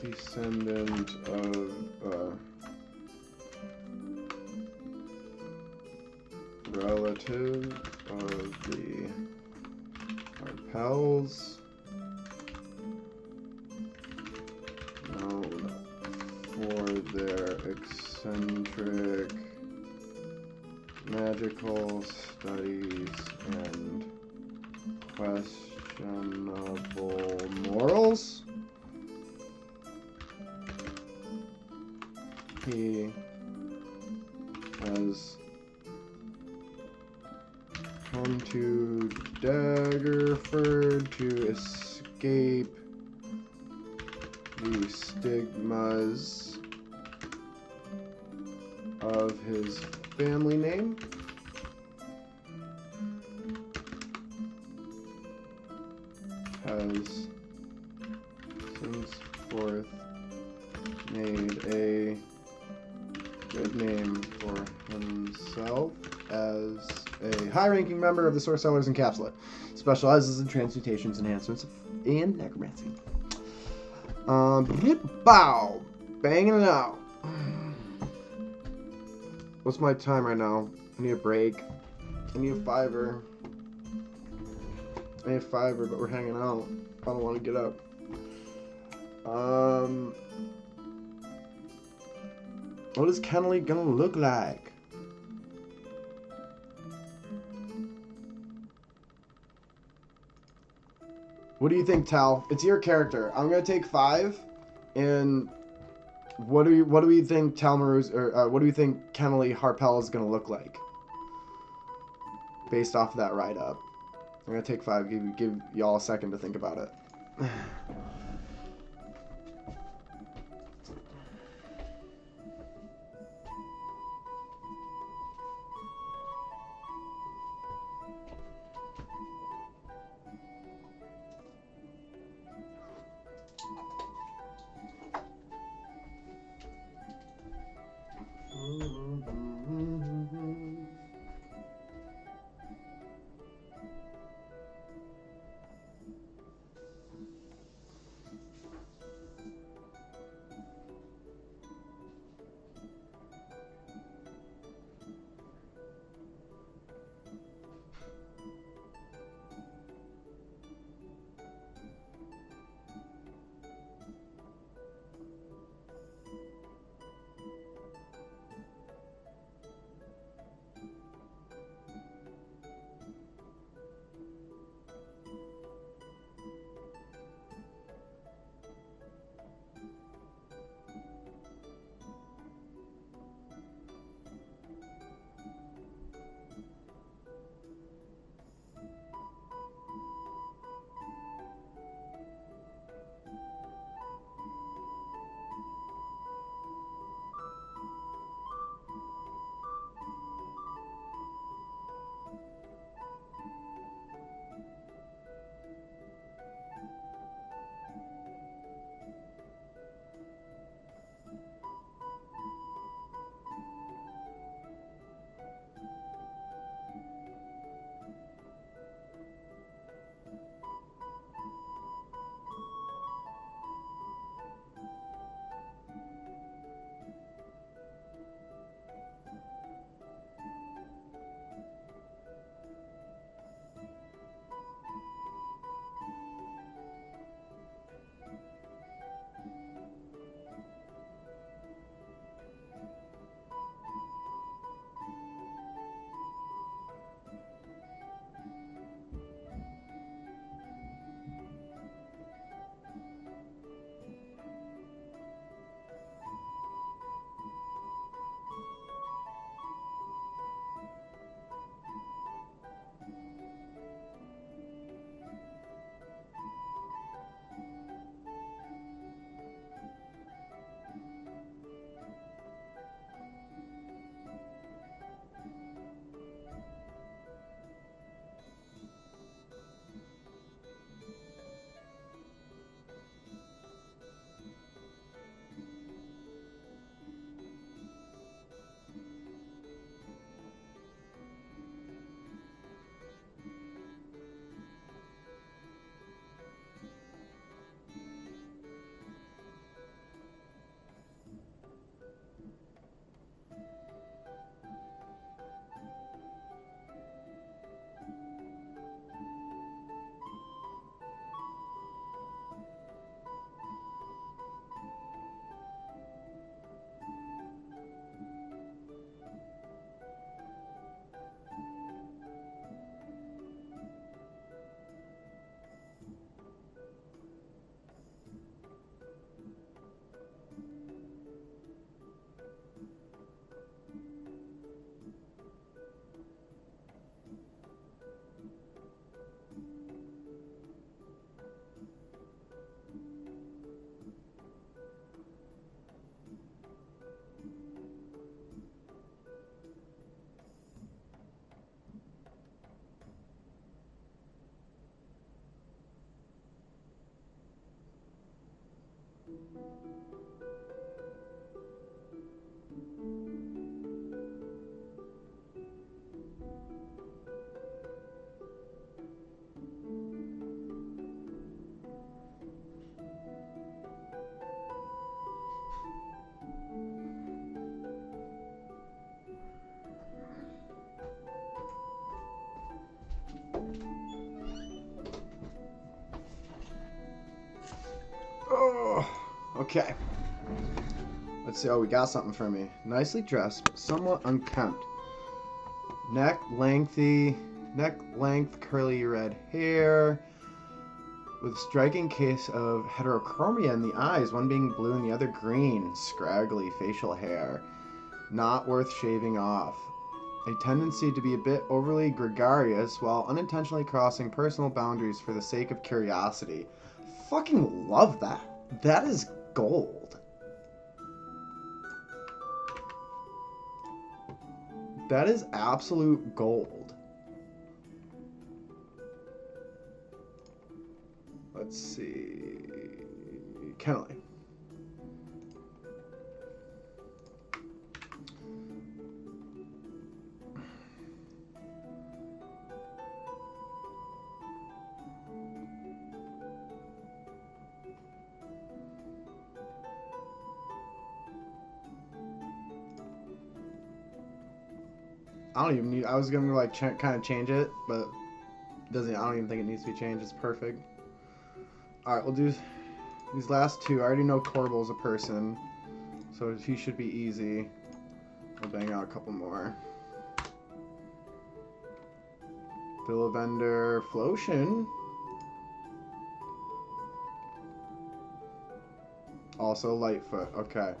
Descendant of relative of the Harpels. Known for their eccentric magical studies and questionable morals. He has come to Daggerford to escape the stigmas of his family name. Has henceforth made a good name for himself as a high-ranking member of the Sorcerers Encapsulate. Specializes in transmutations, enhancements, and necromancy. Bow! Banging it out. What's my time right now? I need a break. I need a $5. I need a $5, but we're hanging out. I don't want to get up. What is Kennelly gonna look like? What do you think, Tal? It's your character. I'm gonna take 5, and what do we think Talmaruz, or what do we think Kennelly Harpel is gonna look like? Based off of that write-up. I'm gonna take 5. Give y'all a second to think about it. Okay. Let's see. Oh, we got something for me. Nicely dressed, but somewhat unkempt. Neck length, curly red hair, with a striking case of heterochromia in the eyes, one being blue and the other green. Scraggly facial hair, not worth shaving off. A tendency to be a bit overly gregarious while unintentionally crossing personal boundaries for the sake of curiosity. Fucking love that. That is gold. That is absolute gold. Let's see. Kennelly. I don't even need. I was gonna like kind of change it, but doesn't. I don't even think it needs to be changed. It's perfect. All right, we'll do these last two. I already know Corbel's a person, so he should be easy. We'll bang out a couple more. Philivender, Flotion. Also Lightfoot. Okay.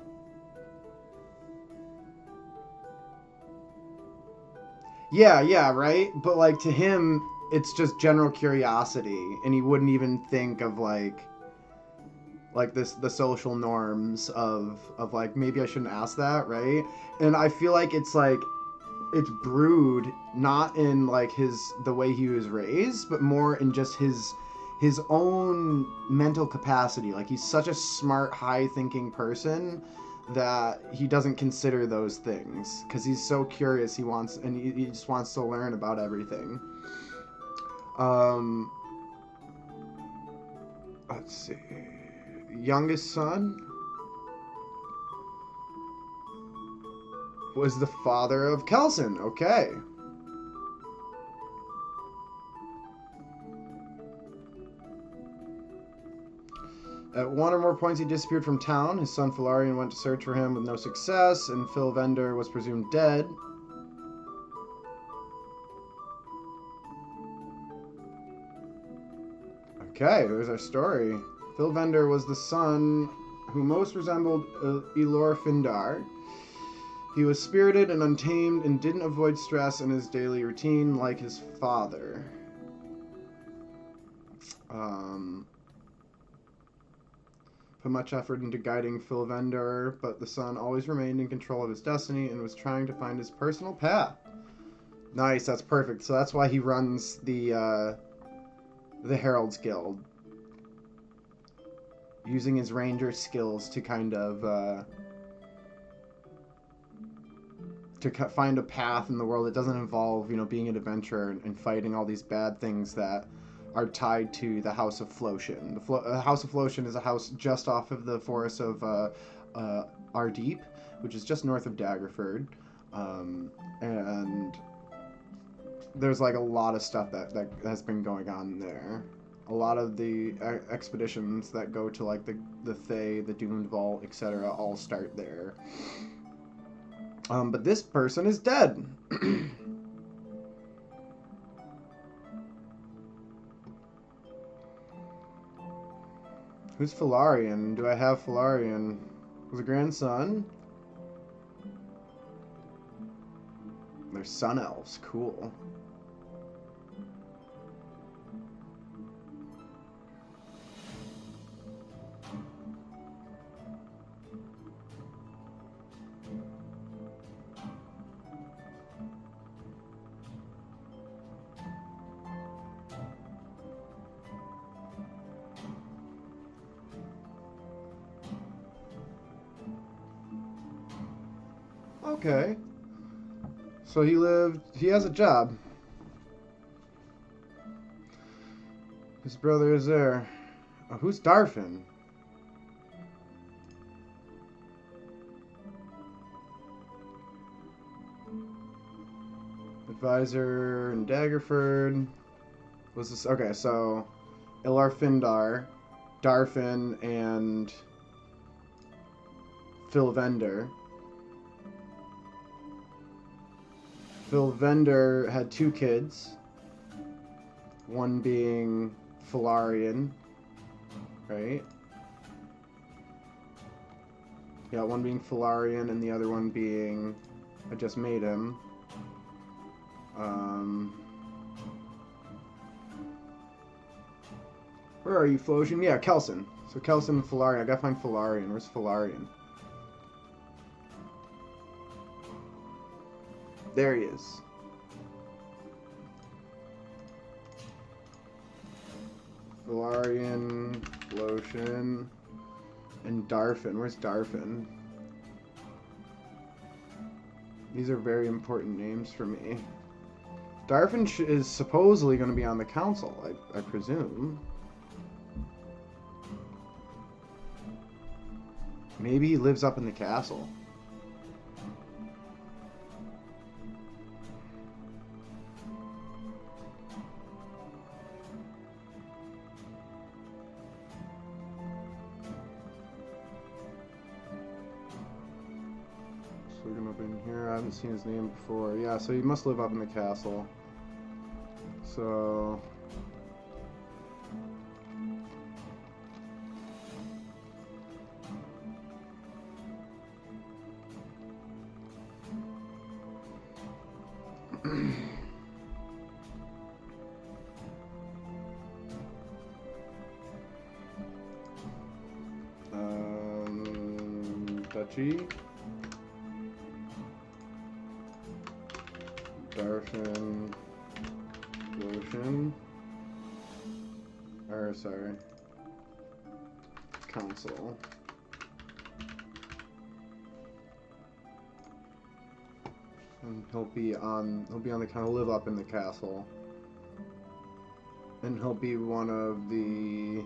Yeah, right? But, like, to him, it's just general curiosity, and he wouldn't even think of, like the social norms of, like, maybe I shouldn't ask that, right? And I feel like it's brewed not in, like, the way he was raised, but more in just his own mental capacity. Like, he's such a smart, high-thinking person that he doesn't consider those things because he's so curious. He just wants to learn about everything. Let's see. Youngest son was the father of Kelson. Okay. At one or more points, he disappeared from town. His son Felarian went to search for him with no success, and Philivender was presumed dead. Okay, there's our story. Philivender was the son who most resembled Elorfindar. He was spirited and untamed and didn't avoid stress in his daily routine like his father. Put much effort into guiding Philivender, but the son always remained in control of his destiny and was trying to find his personal path. Nice, that's perfect. So that's why he runs the Herald's Guild. Using his ranger skills to kind of find a path in the world that doesn't involve, being an adventurer and fighting all these bad things that are tied to the House of Flotion. The House of Flotion is a house just off of the forest of Ardeep, which is just north of Daggerford, and there's like a lot of stuff that has been going on there. A lot of the expeditions that go to like the Thay, the Doomed Vault, etc., all start there. But this person is dead. Who's Felarian? Do I have Felarian? Was a grandson? They're sun elves. Cool. Okay. So he has a job. His brother is there. Oh, who's Darfin? Advisor in Daggerford. Was this okay? So, Ilarfindar, Darfin, and Phil Vender. Phil Vender had 2 kids. One being Felarian, right? Yeah, one being Felarian and the other one being, I just made him. Where are you, Flosion? Yeah, Kelson. So Kelson and Felarian. I gotta find Felarian. Where's Felarian? There he is. Felarian, Flosion, and Darfin. Where's Darfin? These are very important names for me. Darfin is supposedly going to be on the council, I presume. Maybe he lives up in the castle. So looking up in here, I haven't seen his name before. Yeah, so he must live up in the castle. So... Duchy, Darfin, Lotion, or sorry, Council. And he'll be on the kind of live up in the castle. And he'll be one of the,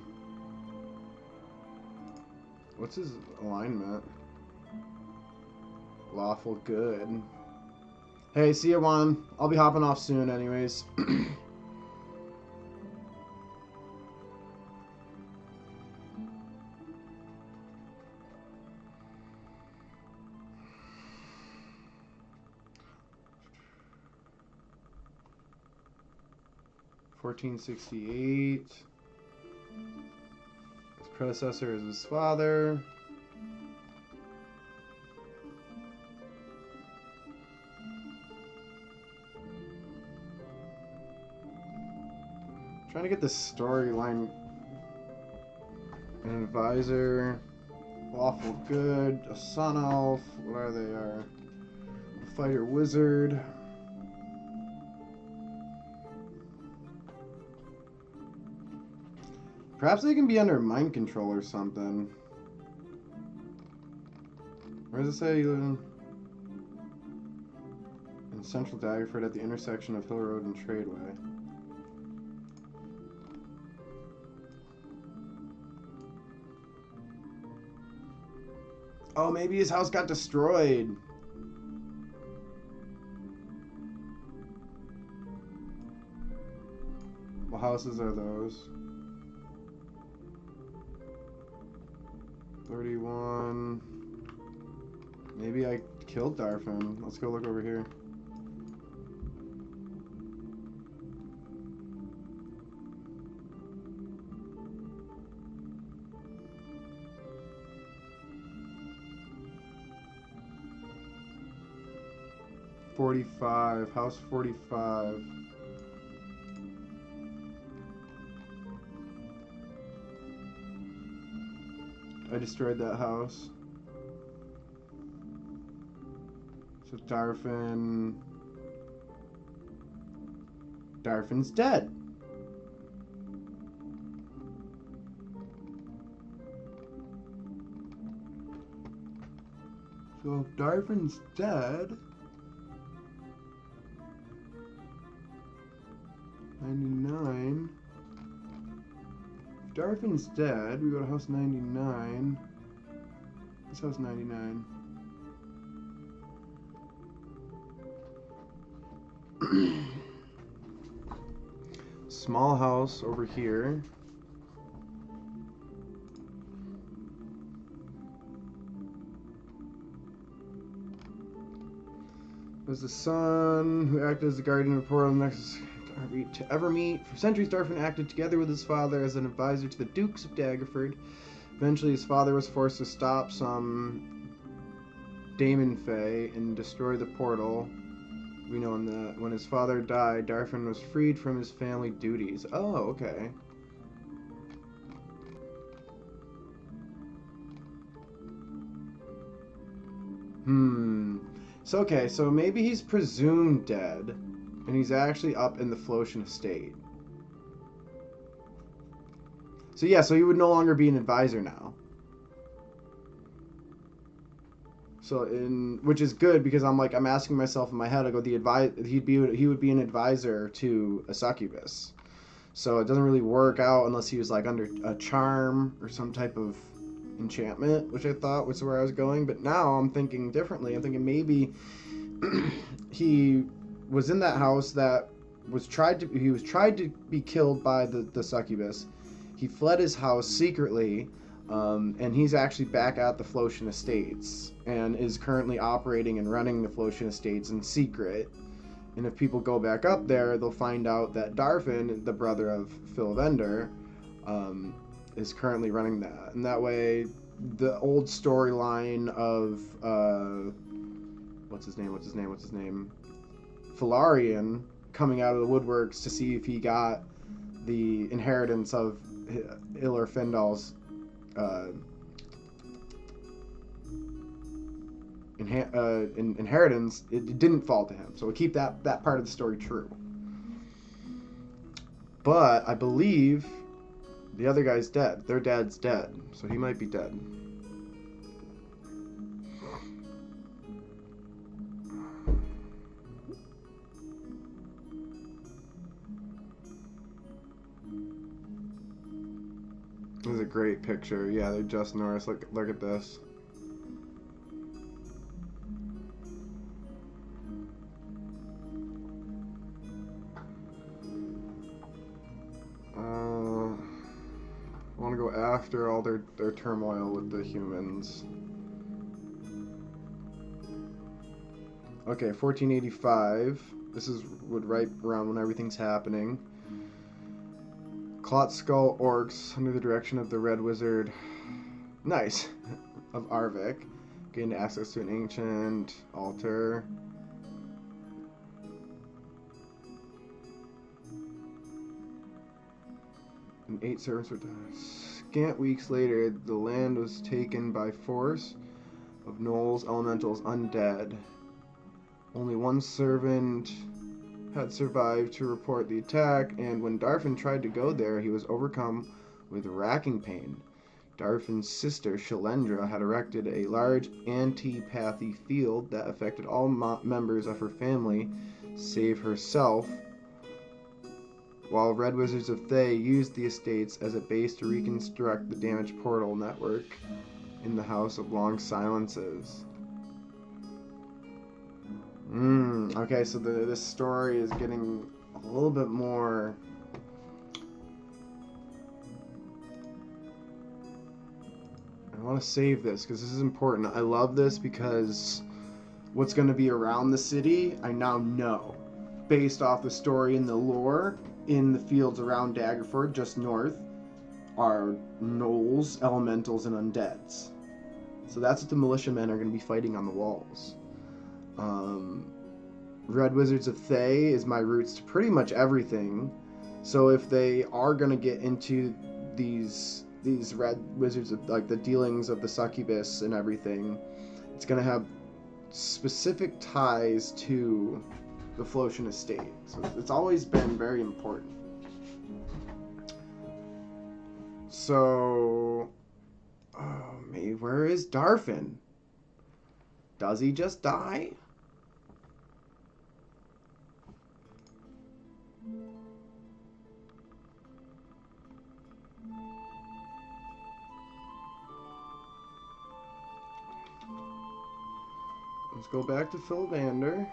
what's his alignment? Lawful good. Hey, see ya, Juan. I'll be hopping off soon anyways. $1468. His predecessor is his father. Trying to get the storyline. An advisor, lawful good, a sun elf, what are they? A fighter wizard. Perhaps they can be under mind control or something. Where does it say you live in central Daggerford at the intersection of Hill Road and Tradeway? Oh, maybe his house got destroyed. What houses are those? 31. Maybe I killed Darfin. Let's go look over here. House 45. I destroyed that house. So Darfin's dead. So if Darfin's dead, 99. If Darfin's dead, we go to house 99. This house 99. Small house over here. was the son who acted as the guardian of the portal next to ever meet. For centuries, Darfin acted together with his father as an advisor to the Dukes of Daggerford. Eventually, his father was forced to stop some DND5e and destroy the portal. We know that when his father died, Darfin was freed from his family duties. Oh, okay. So, okay, so maybe he's presumed dead, and he's actually up in the Flotian estate. So yeah, so he would no longer be an advisor now. So which is good because I'm asking myself in my head, I go, he would be an advisor to a succubus. So it doesn't really work out unless he was like under a charm or some type of enchantment, which I thought was where I was going. But now I'm thinking differently. I'm thinking maybe he was in that house that was tried to be killed by the succubus. He fled his house secretly, and he's actually back at the Flotian Estates and is currently operating and running the Flotian Estates in secret. And if people go back up there, they'll find out that Darfin, the brother of Philvender, is currently running that. And that way, the old storyline of what's his name? Felarian coming out of the woodworks to see if he got the inheritance of Ilar Findal's inheritance, it didn't fall to him. So we keep that part of the story true. But I believe the other guy's dead. Their dad's dead, so he might be dead. This is a great picture. Yeah, they're just north. Look at this. I want to go after all their turmoil with the humans. Okay, 1485. This is right around when everything's happening. Clot Skull orcs under the direction of the Red Wizard. Nice. Of Arvik. Gained access to an ancient altar. And 8 servants were died. Scant weeks later, the land was taken by force of gnolls, elementals, undead. Only one servant had survived to report the attack, and when Darfin tried to go there, he was overcome with racking pain. Darfin's sister, Shalendra, had erected a large antipathy field that affected all members of her family, save herself, while Red Wizards of Thay used the estates as a base to reconstruct the damaged portal network in the House of Long Silences. Okay, so this story is getting a little bit more... I want to save this because this is important. I love this because what's going to be around the city, I now know. Based off the story and the lore, in the fields around Daggerford, just north, are gnolls, elementals, and undeads. So that's what the militiamen are going to be fighting on the walls. Red Wizards of Thay is my roots to pretty much everything. So if they are going to get into these Red Wizards of, like, the dealings of the succubus and everything, it's going to have specific ties to the Flotian estate. So it's always been very important. So, where is Darfin? Does he just die? Let's go back to Philvander.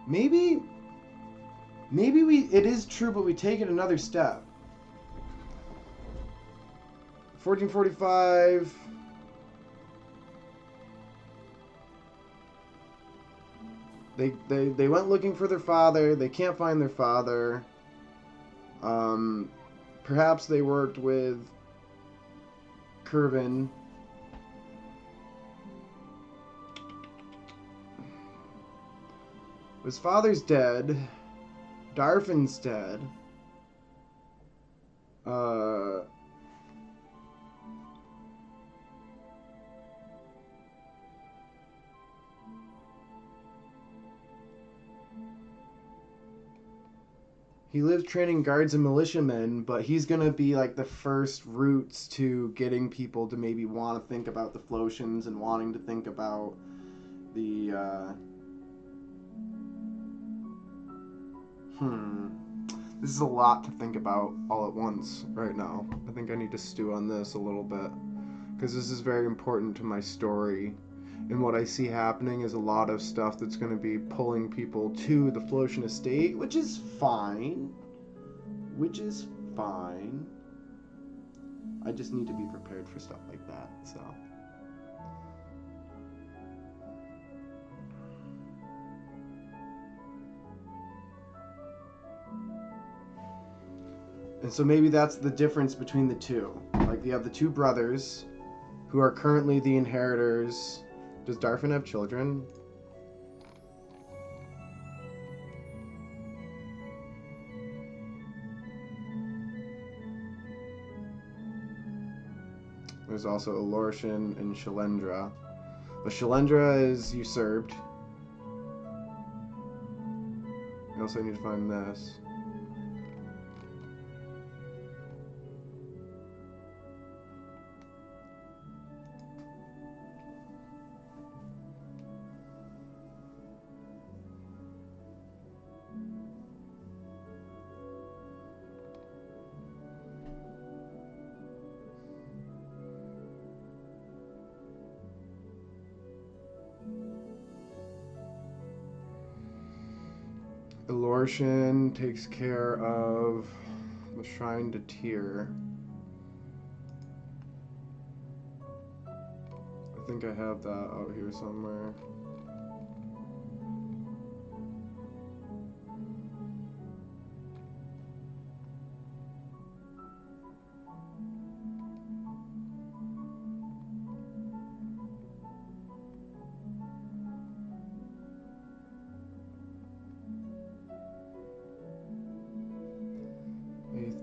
Maybe it is true, but we take it another step. 1445. They went looking for their father. They can't find their father. Perhaps they worked with Curvin. His father's dead. Darfin's dead. He lives training guards and militiamen, but he's gonna be like the first routes to getting people to maybe want to think about the Flotians and wanting to think about the This is a lot to think about all at once right now. I think I need to stew on this a little bit, because this is very important to my story. And what I see happening is a lot of stuff that's going to be pulling people to the Flotian estate, which is fine. I just need to be prepared for stuff like that, so. And so maybe that's the difference between the two. Like, you have the two brothers who are currently the inheritors. Does Darfin have children? There's also Alorshan and Shalendra. But Shalendra is usurped. I also need to find this. Alorshan takes care of the Shrine to Tyr. I think I have that out here somewhere.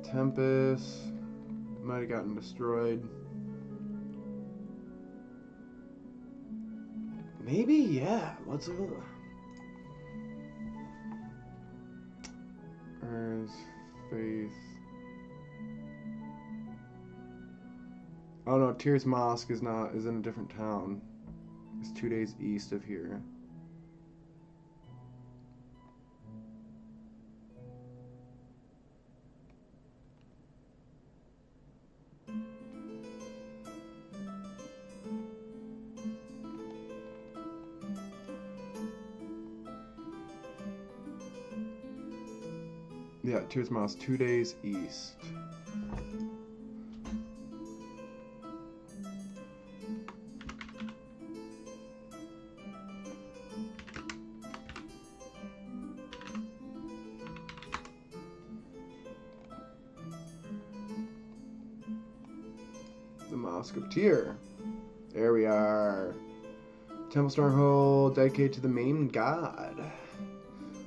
Tempest might have gotten destroyed. Maybe, yeah. Let's look. Where's Faith? Oh no, Tyr's Mosque is in a different town. It's 2 days east of here. Yeah, Tyr's Mosque, 2 days east. The Mosque of Tyr. There we are. Temple stronghold dedicated to the main god.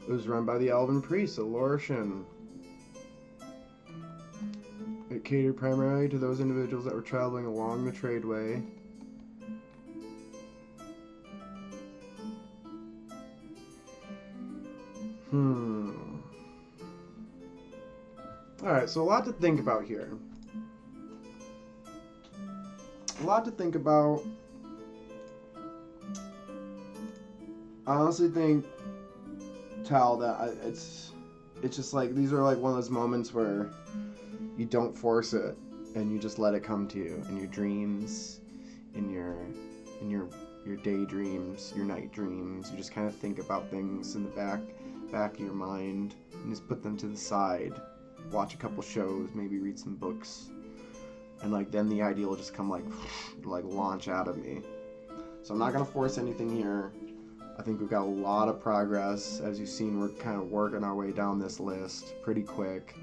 It was run by the elven priest, Alorshan. It catered primarily to those individuals that were traveling along the tradeway. Alright, so a lot to think about here. A lot to think about. I honestly think, Tal, that it's just like, these are like one of those moments where you don't force it and you just let it come to you in your dreams, in your your daydreams, your night dreams. You just kind of think about things in the back of your mind and just put them to the side. Watch a couple shows, maybe read some books, and like then the idea will just come like launch out of me. So I'm not gonna force anything here. I think we've got a lot of progress. As you've seen, we're kind of working our way down this list pretty quick,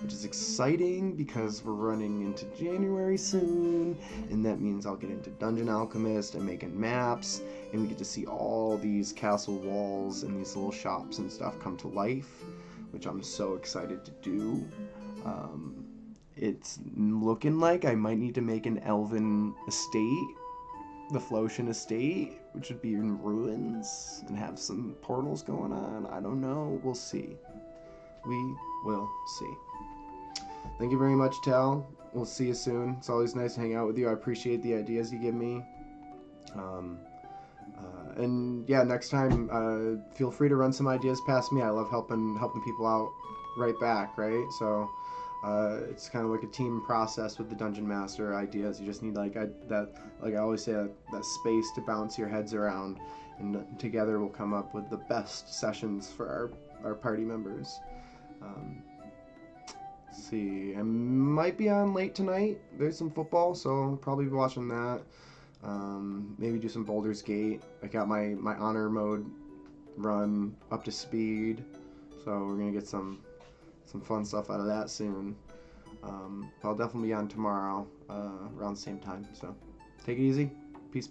which is exciting because we're running into January soon, and that means I'll get into Dungeon Alchemist and making maps, and we get to see all these castle walls and these little shops and stuff come to life, which I'm so excited to do. It's looking like I might need to make an elven estate, the Flotian estate, which would be in ruins and have some portals going on. I don't know. We'll see. We will see. Thank you very much, Tal. We'll see you soon. It's always nice to hang out with you. I appreciate the ideas you give me. And yeah, next time, feel free to run some ideas past me. I love helping people out right back, right? So it's kind of like a team process with the Dungeon Master ideas. You just need like I always say, that space to bounce your heads around, and together we'll come up with the best sessions for our party members. Let's see, I might be on late tonight. There's some football, so I'll probably be watching that. Maybe do some Baldur's Gate. I got my honor mode run up to speed, so we're gonna get some fun stuff out of that soon. I'll definitely be on tomorrow around the same time, so take it easy. Peace.